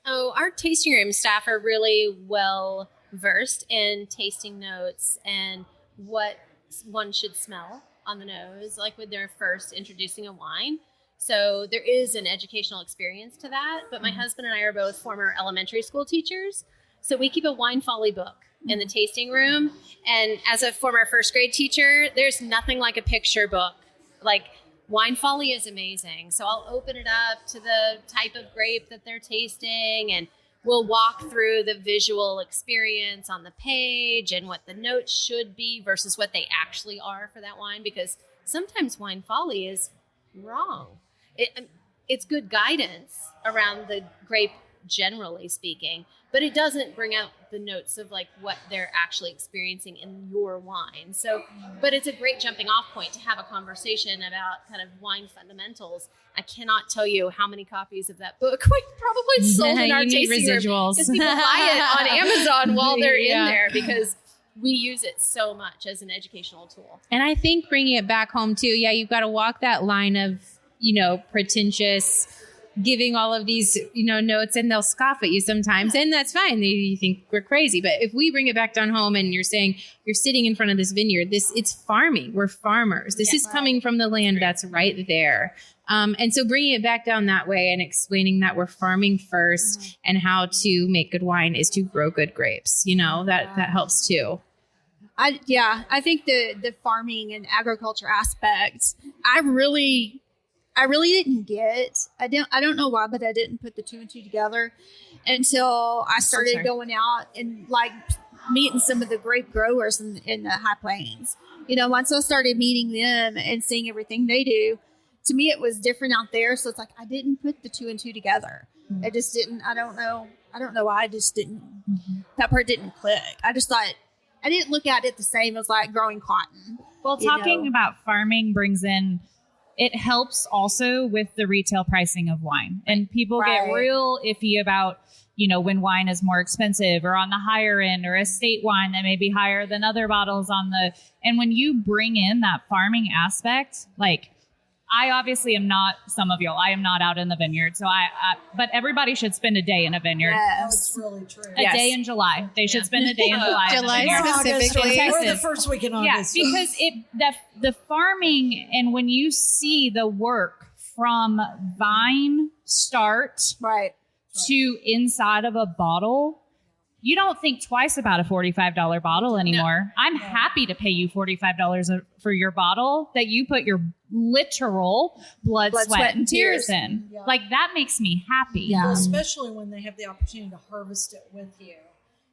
Oh, our tasting room staff are really well versed in tasting notes and what one should smell on the nose, like when they're first introducing a wine. So there is an educational experience to that. But my husband and I are both former elementary school teachers. So we keep a wine folly book in the tasting room. And as a former first grade teacher, there's nothing like a picture book. Like, wine folly is amazing. So I'll open it up to the type of grape that they're tasting, and we'll walk through the visual experience on the page and what the notes should be versus what they actually are for that wine, because sometimes wine folly is wrong. It's good guidance around the grape, generally speaking, but it doesn't bring out the notes of like what they're actually experiencing in your wine. So, but it's a great jumping off point to have a conversation about kind of wine fundamentals. I cannot tell you how many copies of that book we probably sold in our tasting room, because people buy it on Amazon while they're in there, because we use it so much as an educational tool. And I think bringing it back home too, you've got to walk that line of, pretentious, giving all of these, notes, and they'll scoff at you sometimes. And that's fine. You think we're crazy. But if we bring it back down home and you're saying you're sitting in front of this vineyard, it's farming. We're farmers. This is coming from the land that's right there. And so bringing it back down that way and explaining that we're farming first and how to make good wine is to grow good grapes. That helps too. I think the farming and agriculture aspects, I really didn't get. I don't know why, but I didn't put the two and two together until I started going out and like meeting some of the grape growers in the High Plains. Once I started meeting them and seeing everything they do, to me it was different out there. So it's like I didn't put the two and two together. I just didn't. I don't know why. I just didn't. That part didn't click. I just thought I didn't look at it the same as like growing cotton. Well, talking about farming brings in. It helps also with the retail pricing of wine. And people get real iffy about, when wine is more expensive or on the higher end, or estate wine that may be higher than other bottles and when you bring in that farming aspect, like I obviously am not some of y'all. I am not out in the vineyard. So but everybody should spend a day in a vineyard. Yes. That's really true. A day in July. They should spend a day in July. Specifically. Or the first week in August. Yeah, because the farming, and when you see the work from vine start to inside of a bottle, you don't think twice about a $45 bottle anymore. No. I'm happy to pay you $45 for your bottle that you put your literal blood, sweat, and tears in. Yeah. Like, that makes me happy. Yeah. Well, especially when they have the opportunity to harvest it with you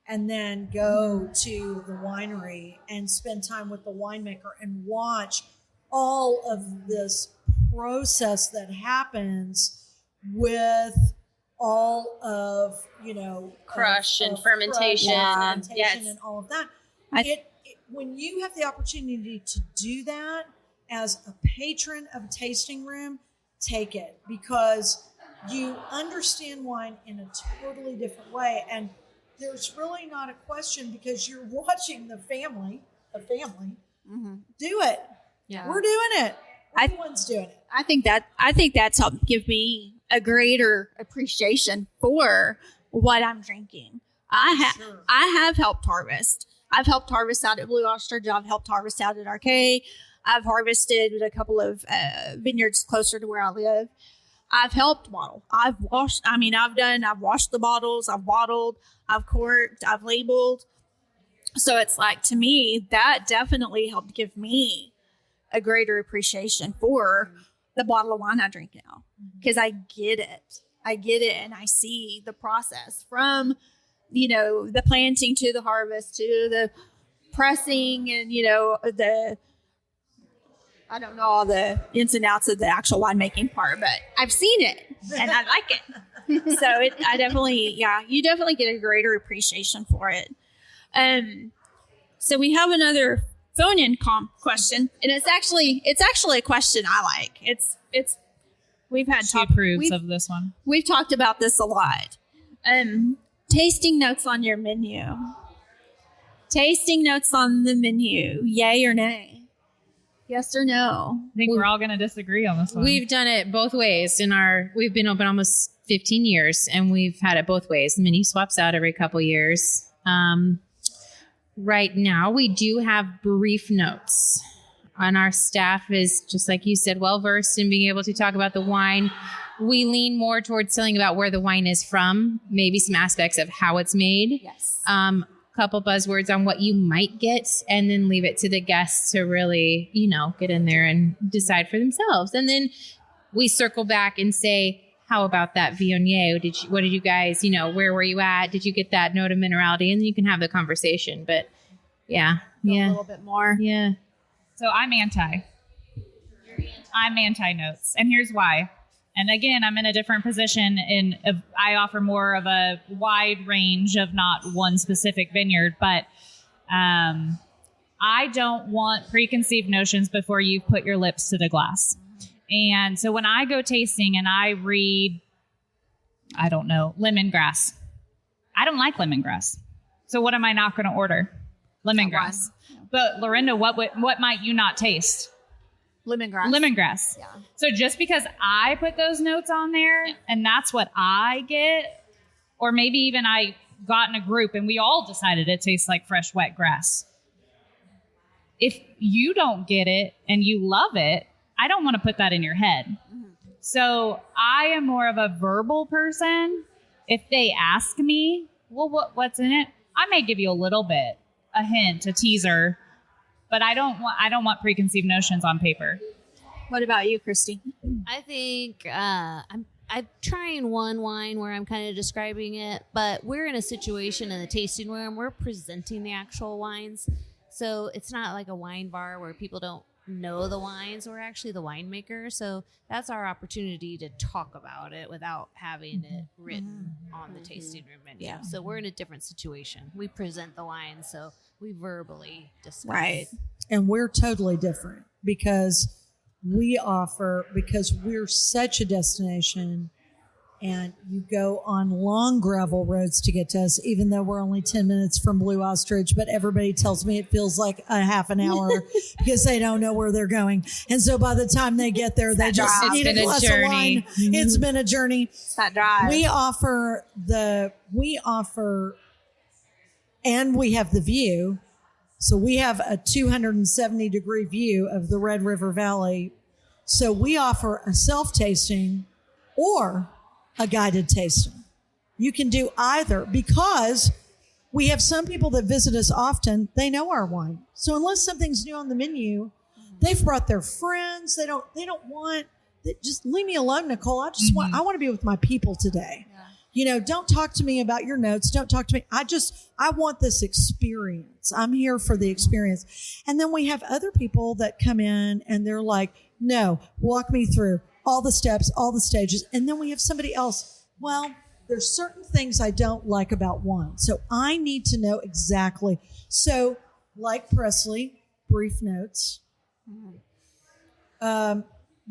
and then go to the winery and spend time with the winemaker and watch all of this process that happens with all of, crush and fermentation and all of that. When you have the opportunity to do that as a patron of a tasting room, take it, because you understand wine in a totally different way. And there's really not a question, because you're watching the family do it. Yeah. We're doing it. Everyone's doing it. I think that's helped give me a greater appreciation for what I'm drinking. I have helped harvest. I've helped harvest out at Blue Ostrich. I've helped harvest out at Arcade. I've harvested at a couple of vineyards closer to where I live. I've helped bottle. I've washed the bottles. I've bottled. I've corked. I've labeled. So it's like, to me, that definitely helped give me a greater appreciation for the bottle of wine I drink now, because I get it. And I see the process from, the planting to the harvest to the pressing and, I don't know all the ins and outs of the actual winemaking part, but I've seen it. and I like it. So I definitely, you definitely get a greater appreciation for it. So we have another phone-in question, and it's actually a question I like. We've had She approves of this one. We've talked about this a lot. Tasting notes on your menu. Tasting notes on the menu. Yay or nay? Yes or no? I think we're all going to disagree on this one. We've done it both ways. We've been open almost 15 years, and we've had it both ways. The menu swaps out every couple years. Right now, we do have brief notes. And our staff is, just like you said, well-versed in being able to talk about the wine. We lean more towards telling about where the wine is from, maybe some aspects of how it's made. Yes. Couple buzzwords on what you might get, and then leave it to the guests to really, get in there and decide for themselves. And then we circle back and say, how about that Viognier? What did you guys, where were you at? Did you get that note of minerality? And then you can have the conversation. But a little bit more. Yeah. So I'm anti notes. And here's why. And again, I'm in a different position I offer more of a wide range of not one specific vineyard, but I don't want preconceived notions before you've put your lips to the glass. And so when I go tasting and I read, I don't know, lemongrass, I don't like lemongrass. So what am I not going to order? Lemongrass. But Laurinda, what might you not taste? Lemongrass. Yeah. So just because I put those notes on there and that's what I get, or maybe even I got in a group and we all decided it tastes like fresh, wet grass. If you don't get it and you love it, I don't want to put that in your head. Mm-hmm. So I am more of a verbal person. If they ask me, well, what's in it? I may give you a little bit, a hint, a teaser. But I don't want preconceived notions on paper. What about you, Christy? I think I'm trying one wine where I'm kind of describing it, but we're in a situation in the tasting room. We're presenting the actual wines. So it's not like a wine bar where people don't know the wines. We're actually the winemaker. So that's our opportunity to talk about it without having it written on the tasting room menu. Yeah. So we're in a different situation. We present the wine, so we verbally discuss. Right. And we're totally different because we're such a destination, and you go on long gravel roads to get to us, even though we're only 10 minutes from Blue Ostrich, but everybody tells me it feels like a half an hour because they don't know where they're going. And so by the time they get there, they just need a glass of wine. Mm-hmm. It's been a journey. It's that drive. We offer and we have the view. So we have a 270 degree view of the Red River Valley. So we offer a self-tasting or a guided tasting. You can do either because we have some people that visit us often. They know our wine. So unless something's new on the menu, they've brought their friends. They don't want, just leave me alone, Nicole. I want to be with my people today. Yeah. Don't talk to me about your notes. Don't talk to me. I want this experience. I'm here for the experience. And then we have other people that come in and they're like, no, walk me through all the steps, all the stages. And then we have somebody else. Well, there's certain things I don't like about wine. So I need to know exactly. So like Presley, brief notes. The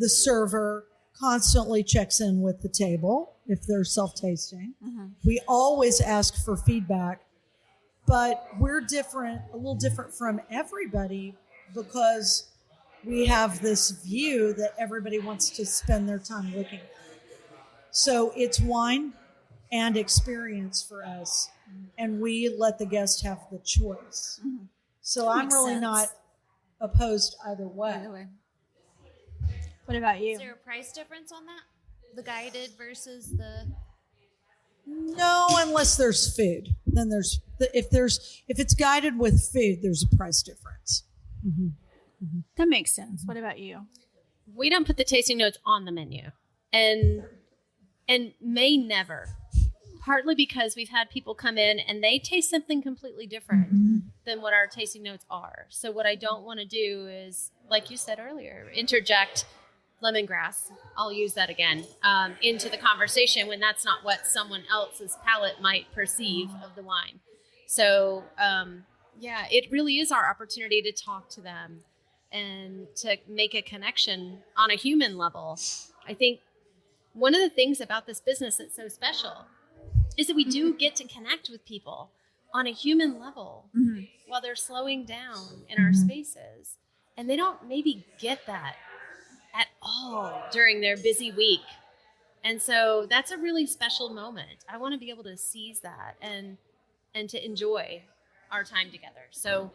server constantly checks in with the table if they're self-tasting. Mm-hmm. We always ask for feedback, but we're different, a little different from everybody because we have this view that everybody wants to spend their time looking at. So it's wine and experience for us, and we let the guest have the choice. Mm-hmm. So I'm really not opposed either way. What about you? Is there a price difference on that? The guided versus the... No, unless there's food. Then if it's guided with food, there's a price difference. Mm-hmm. Mm-hmm. That makes sense. What about you? We don't put the tasting notes on the menu, and may never. Partly because we've had people come in and they taste something completely different than what our tasting notes are. So what I don't want to do is, like you said earlier, interject lemongrass, I'll use that again, into the conversation when that's not what someone else's palate might perceive of the wine. So, it really is our opportunity to talk to them and to make a connection on a human level. I think one of the things about this business that's so special is that we do get to connect with people on a human level while they're slowing down in our spaces. And they don't maybe get that at all during their busy week. And so that's a really special moment. I want to be able to seize that and to enjoy our time together. So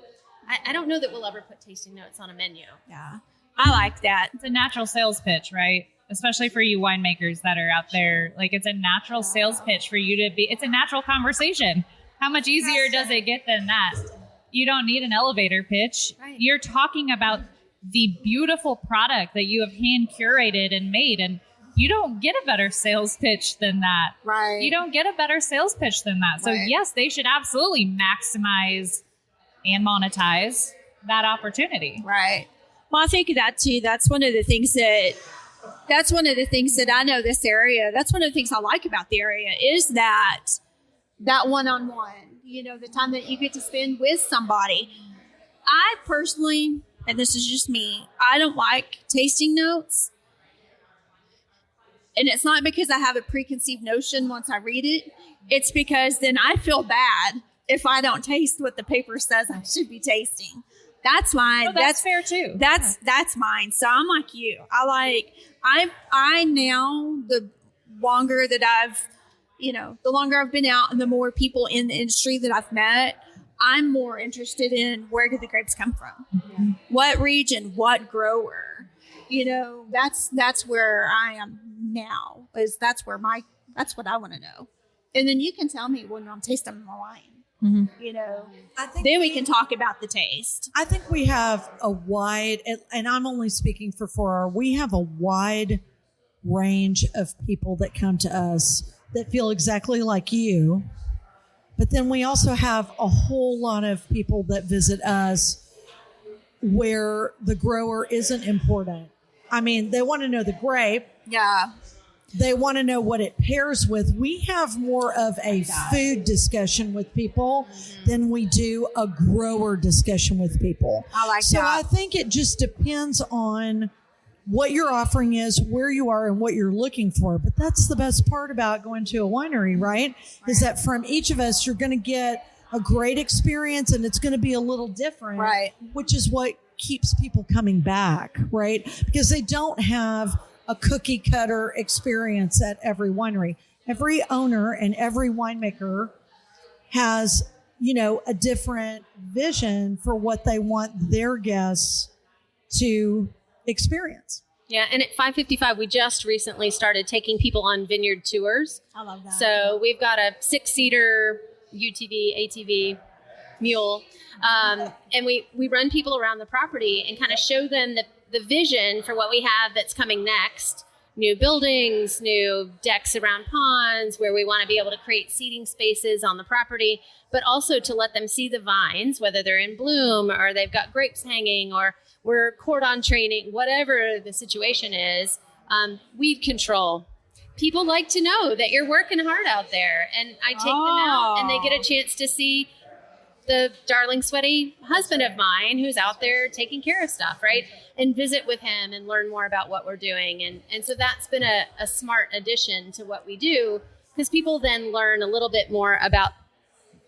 I don't know that we'll ever put tasting notes on a menu. Yeah, I like that. It's a natural sales pitch, right? Especially for you winemakers that are out there. Like, it's a natural sales pitch for you to be, it's a natural conversation. How much easier does it get than that? You don't need an elevator pitch. Right. You're talking about the beautiful product that you have hand curated and made, and you don't get a better sales pitch than that. Right. You don't get a better sales pitch than that. So yes, they should absolutely maximize and monetize that opportunity. Right. Well, I think that too. That's one of the things that I know this area. That's one of the things I like about the area is that one-on-one, the time that you get to spend with somebody. I personally, and this is just me, I don't like tasting notes. And it's not because I have a preconceived notion once I read it. It's because then I feel bad if I don't taste what the paper says I should be tasting. That's mine. Well, that's fair too. That's mine. So I'm like you. I now, the longer that the longer I've been out and the more people in the industry that I've met, I'm more interested in where did the grapes come from? Mm-hmm. What region, what grower? That's where I am now. That's what I want to know. And then you can tell me when I'm tasting my wine. Mm-hmm. I think then we can talk about the taste. I think we have a wide, and I'm only speaking for 4R, we have a wide range of people that come to us that feel exactly like you. But then we also have a whole lot of people that visit us where the grower isn't important. I mean, they want to know the grape. Yeah. They want to know what it pairs with. We have more of a food discussion with people than we do a grower discussion with people. I like that. So I think it just depends on what your offering is, where you are, and what you're looking for. But that's the best part about going to a winery, right? Is that from each of us, you're going to get a great experience, and it's going to be a little different, right? Which is what keeps people coming back, right? Because they don't have a cookie cutter experience at every winery. Every owner and every winemaker has, a different vision for what they want their guests to experience. Yeah, and at 555, we just recently started taking people on vineyard tours. I love that. So we've got a 6-seater UTV, ATV mule, and we run people around the property and kind of show them the vision for what we have that's coming next. New buildings, new decks around ponds where we want to be able to create seating spaces on the property, but also to let them see the vines, whether they're in bloom or they've got grapes hanging or we're cordon training, whatever the situation is, weed control. People like to know that you're working hard out there. And I take them out and they get a chance to see the darling, sweaty husband of mine who's out there taking care of stuff, right? And visit with him and learn more about what we're doing. And so that's been a smart addition to what we do because people then learn a little bit more about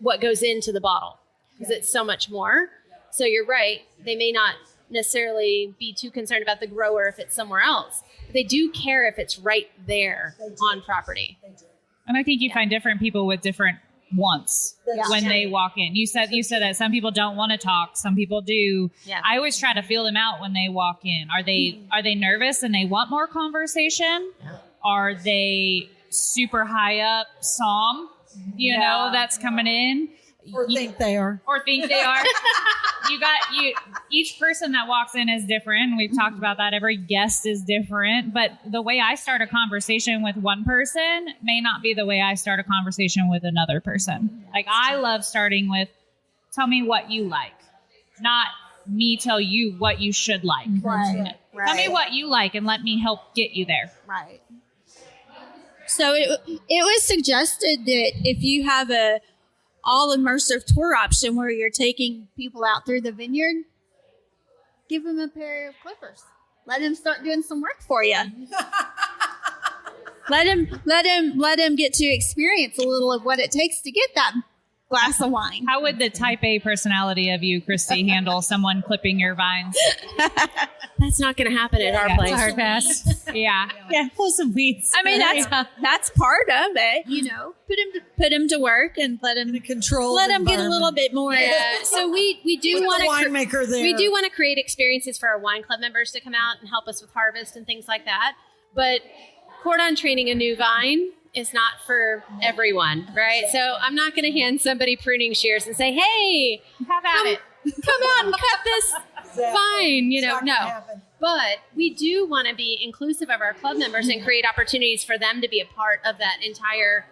what goes into the bottle because it's so much more. So you're right. They may not necessarily be too concerned about the grower if it's somewhere else. But they do care if it's right there on property. And I think you find different people with different wants when they walk in. You said that some people don't want to talk, some people do. Yeah. I always try to feel them out when they walk in. Are they nervous and they want more conversation? Yeah. Are they super high up somm? That's coming in. Or think they are. Each person that walks in is different. We've talked about that. Every guest is different. But the way I start a conversation with one person may not be the way I start a conversation with another person. Like, I love starting with, tell me what you like, not me tell you what you should like. Right. Right. Tell me what you like and let me help get you there. Right. So it was suggested that if you have a all immersive tour option where you're taking people out through the vineyard, give them a pair of clippers. Let them start doing some work for you. let them get to experience a little of what it takes to get that glass of wine. How would the type A personality of you, Christy, handle someone clipping your vines? That's not going to happen at our place. It's a hard pass. Yeah. Pull some weeds. I mean, that's part of it, you know. Put him to work and let him Control. let him get a little bit more. So we do Put want the to winemaker there. we do want to create experiences for our wine club members to come out and help us with harvest and things like that. But cordon training a new vine is not for everyone, right? So I'm not going to hand somebody pruning shears and say, "Hey, Have at it. come out and cut this vine." You know, It's not no. gonna happen. But we do want to be inclusive of our club members and create opportunities for them to be a part of that entire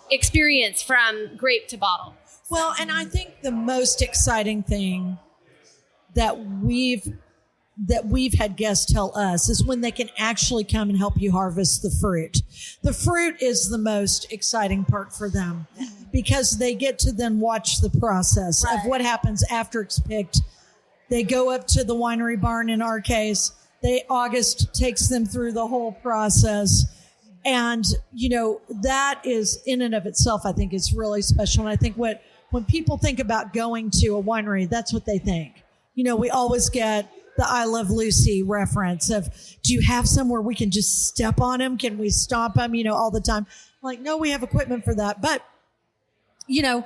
experience from grape to bottle. Well, and I think the most exciting thing that we've had guests tell us is when they can actually come and help you harvest the fruit. The fruit is the most exciting part for them because they get to then watch the process of what happens after it's picked. They go up to the winery barn in our case. August takes them through the whole process. And, you know, that is in and of itself, I think is really special. And I think when people think about going to a winery, that's what they think. You know, we always get the I Love Lucy reference of, do you have somewhere we can just step on them? Can we stomp them, you know, all the time? Like, no, we have equipment for that. But, you know,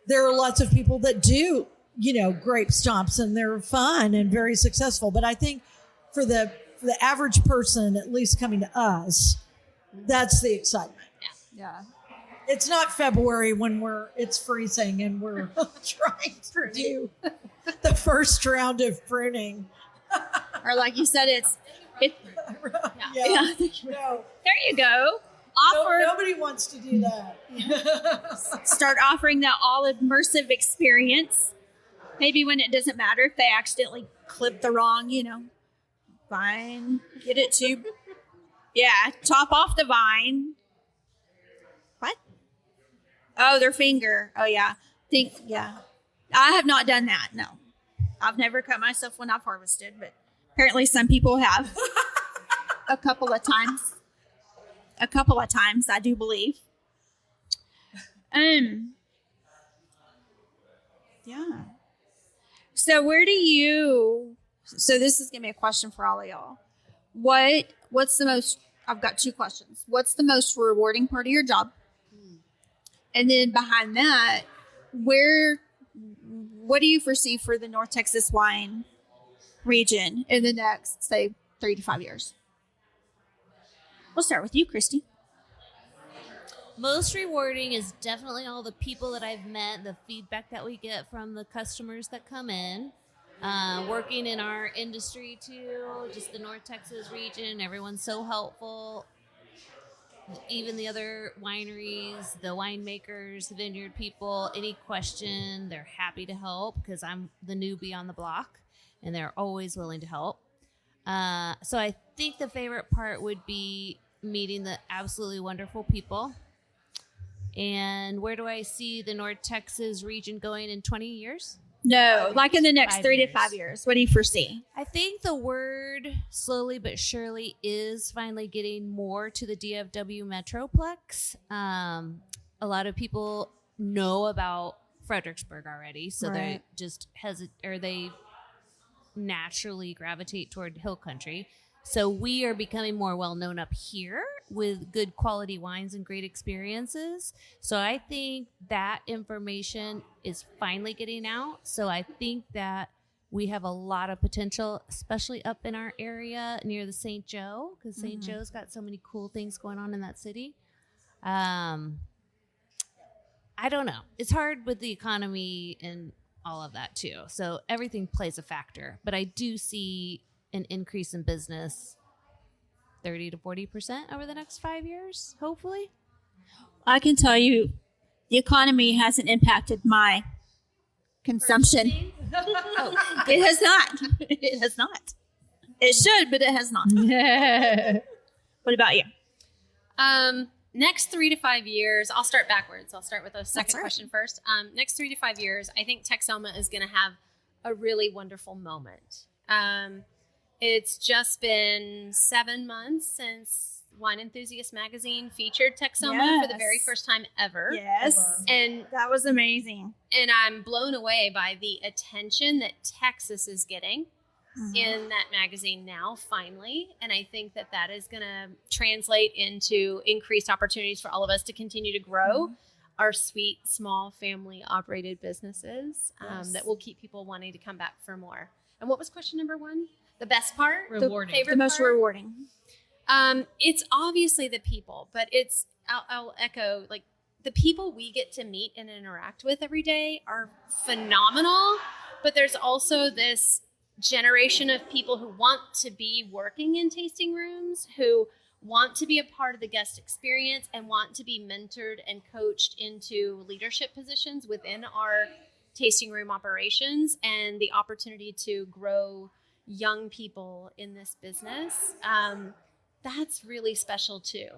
there are lots of people that do, you know, grape stomps and they're fun and very successful. But I think for the average person, at least coming to us, that's the excitement. Yeah. It's not February when it's freezing and we're trying to do the first round of pruning. Or like you said, it's Yeah. there No. you go. Nobody wants to do that. Start offering that all immersive experience. Maybe when it doesn't matter if they accidentally clip the wrong, you know, vine, get it to, top off the vine. What? Oh, their finger. Oh, yeah. I have not done that. No. I've never cut myself when I've harvested, but apparently some people have. A couple of times, I do believe. Yeah. So so this is going to be a question for all of y'all. What's the most, I've got two questions. What's the most rewarding part of your job? And then behind that, what do you foresee for the North Texas wine region in the next, say, 3 to 5 years? We'll start with you, Christy. Most rewarding is definitely all the people that I've met, the feedback that we get from the customers that come in. Working in our industry too, just the North Texas region, everyone's so helpful. Even the other wineries, the winemakers, the vineyard people, any question, they're happy to help because I'm the newbie on the block and they're always willing to help. So I think the favorite part would be meeting the absolutely wonderful people. And where do I see the North Texas region going in 20 years? No, like in the next 5 3 to years. 5 years. What do you foresee? I think the word slowly but surely is finally getting more to the DFW Metroplex. A lot of people know about Fredericksburg already, so they just they naturally gravitate toward hill country. So we are becoming more well known up here with good quality wines and great experiences. So I think that information is finally getting out. So I think that we have a lot of potential, especially up in our area near the St. Joe, because St. Joe's got so many cool things going on in that city. I don't know. It's hard with the economy and all of that too. So everything plays a factor. But I do see an increase in business 30 to 40% over the next 5 years, hopefully. I can tell you the economy hasn't impacted my consumption. It has not. It has not. It should, but it has not. What about you? Next 3 to 5 years, I'll start backwards. I'll start with the second question first. Next 3 to 5 years, I think Texoma is going to have a really wonderful moment. It's just been 7 months since Wine Enthusiast magazine featured Texoma for the very first time ever. Yes. And that was amazing. And I'm blown away by the attention that Texas is getting in that magazine now, finally. And I think that that is going to translate into increased opportunities for all of us to continue to grow our sweet, small, family-operated businesses that will keep people wanting to come back for more. And what was question number 1? The best part? Rewarding. The favorite The most part? rewarding. It's obviously the people, but I'll echo, like, the people we get to meet and interact with every day are phenomenal, but there's also this generation of people who want to be working in tasting rooms, who want to be a part of the guest experience and want to be mentored and coached into leadership positions within our tasting room operations, and the opportunity to grow young people in this business. That's really special too,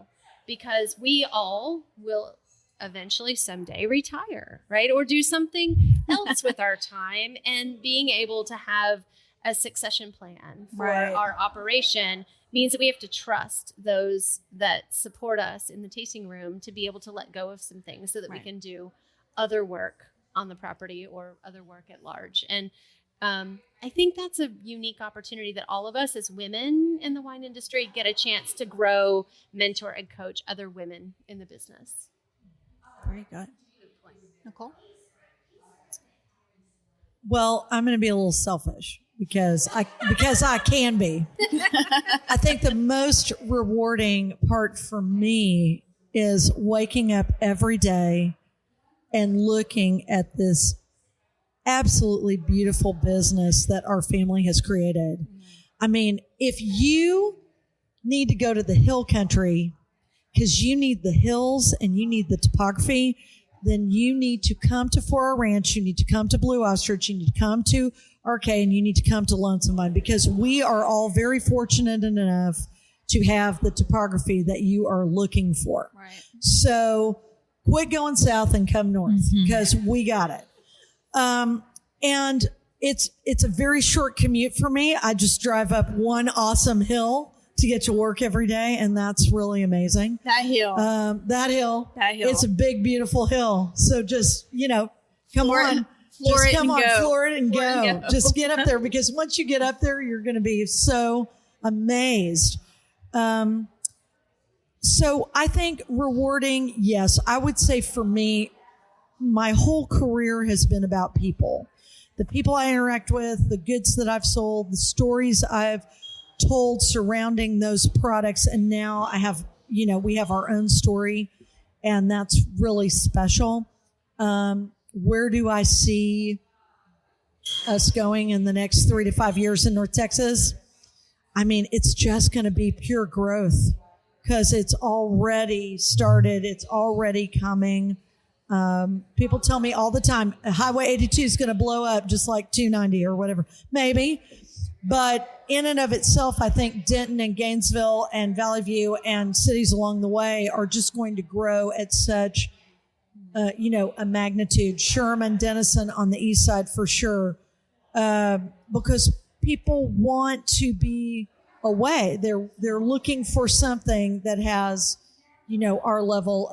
because we all will eventually someday retire, right? Or do something else with our time, and being able to have a succession plan for our operation means that we have to trust those that support us in the tasting room to be able to let go of some things so that we can do other work on the property or other work at large. And I think that's a unique opportunity that all of us as women in the wine industry get a chance to grow, mentor, and coach other women in the business. Very good. Nicole? Well, I'm going to be a little selfish because I can be. I think the most rewarding part for me is waking up every day and looking at this absolutely beautiful business that our family has created. I mean, if you need to go to the hill country because you need the hills and you need the topography, then you need to come to 4 Ranch, you need to come to Blue Ostrich, you need to come to RK, and you need to come to Lonesome Vine, because we are all very fortunate enough to have the topography that you are looking for. Right. So quit going south and come north, because we got it. And it's a very short commute for me. I just drive up one awesome hill to get to work every day, and that's really amazing. That hill. That hill. It's a big, beautiful hill. So just, come on. Floor it and go. Just get up there, because once you get up there, you're going to be so amazed. So I think rewarding, yes, I would say for me, my whole career has been about people. The people I interact with, the goods that I've sold, the stories I've told surrounding those products. And now we have our own story, and that's really special. Where do I see us going in the next 3 to 5 years in North Texas? I mean, it's just going to be pure growth, because it's already started. It's already coming. People tell me all the time, Highway 82 is going to blow up just like 290 or whatever. Maybe. But in and of itself, I think Denton and Gainesville and Valley View and cities along the way are just going to grow at such, a magnitude. Sherman, Denison on the east side for sure, because people want to be away. They're looking for something that has, our level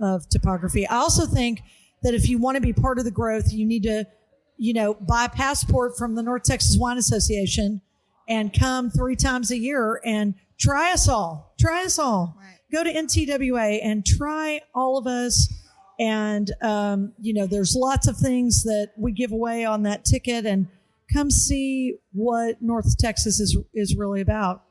of topography. I also think that if you want to be part of the growth, you need to, buy a passport from the North Texas Wine Association and come 3 times a year and try us all. Right. Go to NTWA and try all of us. And, there's lots of things that we give away on that ticket, and come see what North Texas is really about.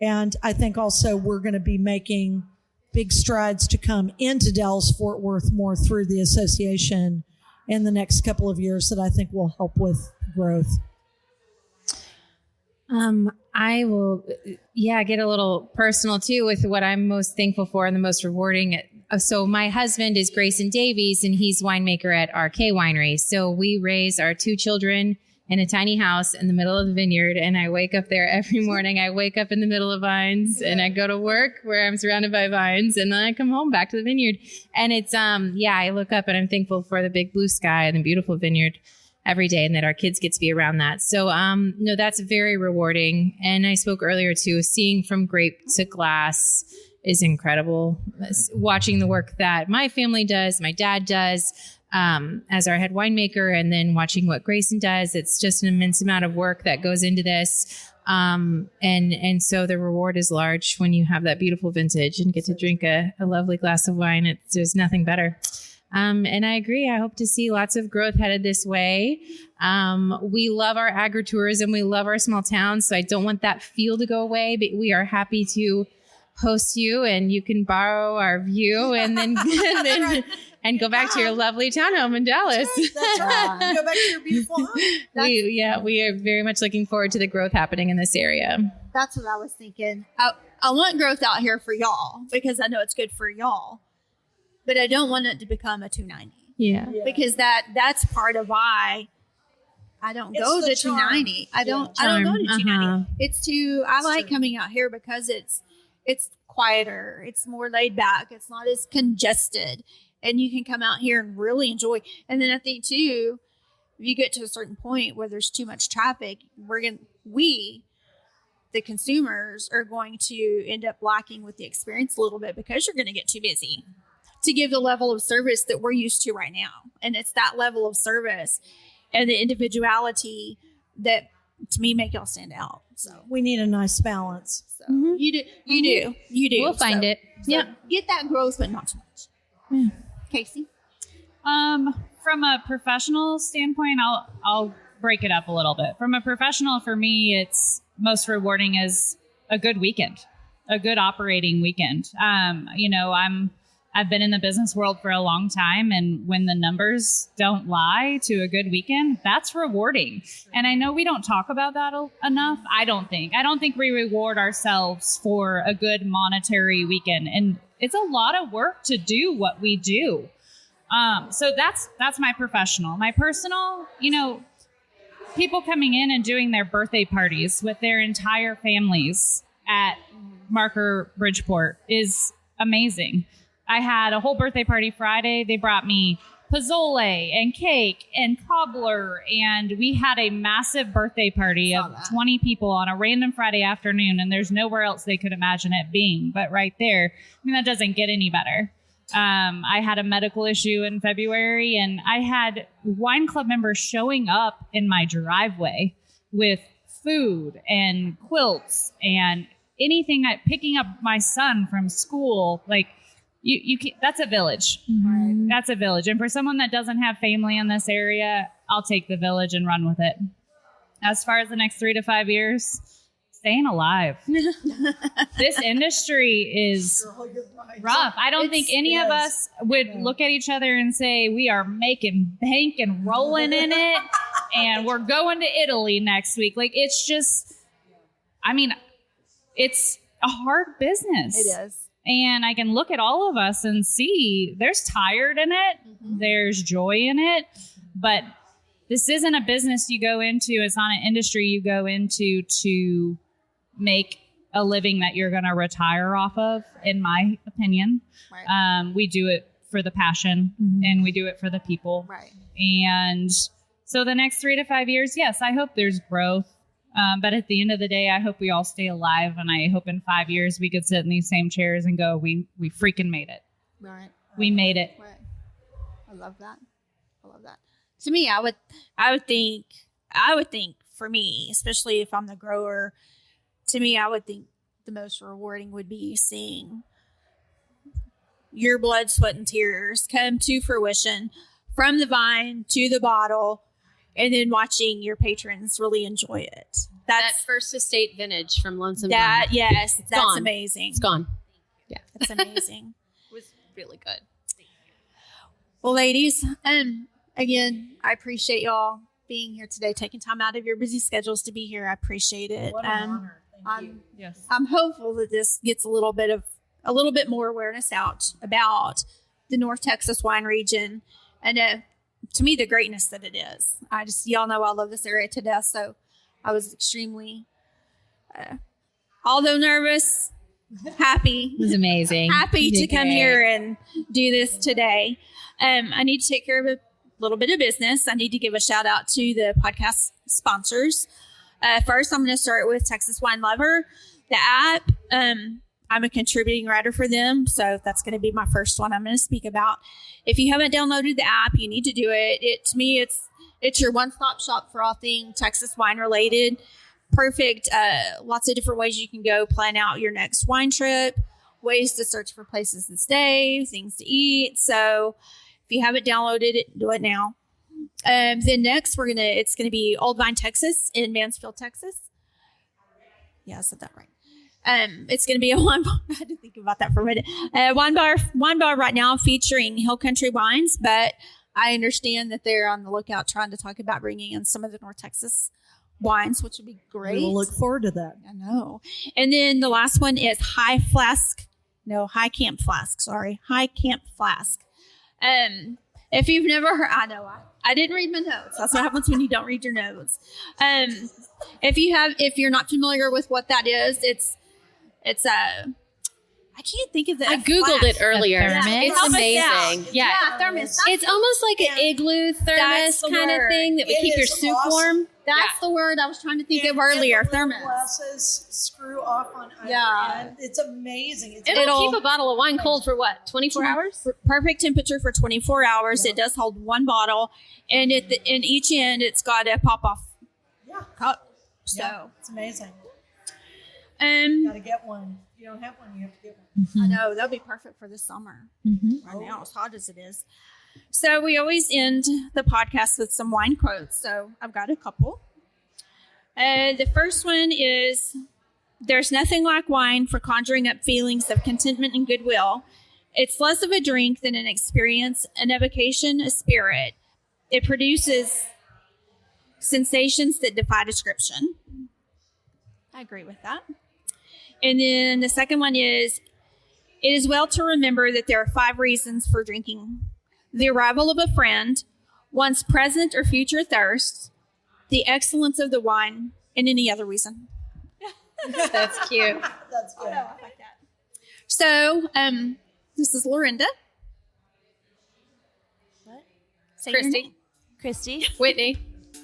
And I think also we're going to be making big strides to come into Dallas-Fort Worth more through the association in the next couple of years that I think will help with growth. I will, get a little personal too with what I'm most thankful for and the most rewarding. So my husband is Grayson Davies, and he's winemaker at RK Winery. So we raise our 2 children in a tiny house in the middle of the vineyard. And I wake up there every morning. I wake up in the middle of vines and I go to work where I'm surrounded by vines. And then I come home back to the vineyard. And it's, I look up and I'm thankful for the big blue sky and the beautiful vineyard every day, and that our kids get to be around that. So, no, that's very rewarding. And I spoke earlier too, seeing from grape to glass is incredible. Watching the work that my family does, my dad does, as our head winemaker, and then watching what Grayson does. It's just an immense amount of work that goes into this. And so the reward is large when you have that beautiful vintage and get to drink a lovely glass of wine. There's nothing better. And I agree. I hope to see lots of growth headed this way. We love our agritourism. We love our small towns. So I don't want that feel to go away, but we are happy to host you, and you can borrow our view and then, and go back to your lovely townhome in Dallas. That's right. Go back to your beautiful home. We are very much looking forward to the growth happening in this area. That's what I was thinking. I want growth out here for y'all because I know it's good for y'all. But I don't want it to become a 290. Yeah. Because that's part of why I don't go to 290. I don't go to 290. It's I like coming out here because it's quieter. It's more laid back. It's not as congested. And you can come out here and really enjoy. And then I think too, if you get to a certain point where there's too much traffic, the consumers are going to end up lacking with the experience a little bit because you're going to get too busy to give the level of service that we're used to right now. And it's that level of service and the individuality that, to me, make y'all stand out. So we need a nice balance. So you do. We'll find it. So get that growth, but not too much. Yeah. Casey? From a professional standpoint, I'll break it up a little bit. From a professional, for me, it's most rewarding is a good weekend, a good operating weekend. I've been in the business world for a long time, and when the numbers don't lie to a good weekend, that's rewarding. And I know we don't talk about that enough. I don't think we reward ourselves for a good monetary weekend, and it's a lot of work to do what we do. So that's my professional. My personal, people coming in and doing their birthday parties with their entire families at Marker Bridgeport is amazing. I had a whole birthday party Friday. They brought me pozole and cake and cobbler, and we had a massive birthday party of 20 people on a random Friday afternoon, and there's nowhere else they could imagine it being but right there. That doesn't get any better. I had a medical issue in February, and I had wine club members showing up in my driveway with food and quilts and anything, picking up my son from school. Like, you can, that's a village. Right. That's a village. And for someone that doesn't have family in this area, I'll take the village and run with it. As far as the next 3 to 5 years, staying alive. This industry is rough. I don't think any of us would look at each other and say, we are making bank and rolling in it, and we're going to Italy next week. Like, it's just, it's a hard business. It is. And I can look at all of us and see there's tired in it. Mm-hmm. There's joy in it. But this isn't a business you go into. It's not an industry you go into to make a living that you're going to retire off of, in my opinion. Right. We do it for the passion, and we do it for the people. Right. And so the next 3 to 5 years, yes, I hope there's growth. But at the end of the day, I hope we all stay alive, and I hope in 5 years we could sit in these same chairs and go, we freaking made it. Right. We made it. Right. I love that. To me, I would think for me, especially if I'm the grower, to me, I would think the most rewarding would be seeing your blood, sweat, and tears come to fruition from the vine to the bottle, and then watching your patrons really enjoy it. That first estate vintage from Lonesome Vine. Yes, that's gone. amazing. It's gone. Yeah, that's amazing. It was really good. Well, ladies, again, I appreciate y'all being here today, taking time out of your busy schedules to be here. I appreciate it. What an honor. Thank you. Yes. I'm hopeful that this gets a little bit more awareness out about the North Texas wine region. I know to me, the greatness that it is. Y'all know I love this area to death. So I was extremely, although nervous, happy. It was amazing. Happy to come here and do this today. I need to take care of a little bit of business. I need to give a shout out to the podcast sponsors. First, I'm going to start with Texas Wine Lover, the app. I'm a contributing writer for them, so that's going to be my first one I'm going to speak about. If you haven't downloaded the app, you need to do it. To me, it's your one-stop shop for all things Texas wine related. Perfect. Lots of different ways you can go plan out your next wine trip, ways to search for places to stay, things to eat. So if you haven't downloaded it, do it now. Then next, it's going to be Old Vine, Texas in Mansfield, Texas. Yeah, I said that right. It's going to be a wine bar. I had to think about that for a minute. Wine bar right now featuring Hill Country wines, but I understand that they're on the lookout trying to talk about bringing in some of the North Texas wines, which would be great. We'll look forward to that. I know. And then the last one is High Camp Flask. High Camp Flask. If you've never heard, I know I didn't read my notes. That's what happens when you don't read your notes. If you're not familiar with what that is, it's I can't think of the. I Googled it earlier. It's amazing. Yeah, thermos. It's almost like an igloo thermos kind of thing that would keep your soup warm. That's the word I was trying to think of earlier. And Thermos. Glasses screw off on either end. It's amazing. It'll keep a bottle of wine cold for what? 24 hours? Perfect temperature for 24 hours. Yeah. It does hold one bottle, and in each end, it's got a pop off cup. So it's amazing. You gotta get one. If you don't have one, you have to get one. I know that'll be perfect for this summer. Right now, as hot as it is. So we always end the podcast with some wine quotes. So I've got a couple. The first one is, "There's nothing like wine for conjuring up feelings of contentment and goodwill. It's less of a drink than an experience, an evocation, a spirit. It produces sensations that defy description." I agree with that. And then the second one is, "It is well to remember that there are 5 reasons for drinking: the arrival of a friend, one's present or future thirst, the excellence of the wine, and any other reason." That's cute. That's good. I like that. So, this is Laurinda. What? Say your name. Christy. Whitney.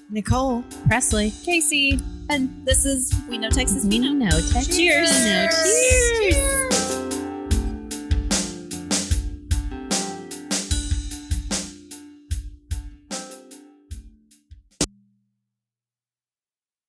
Nicole. Presley. Casey. And this is We Know Texas Vino. No Texas. Cheers. No, cheers.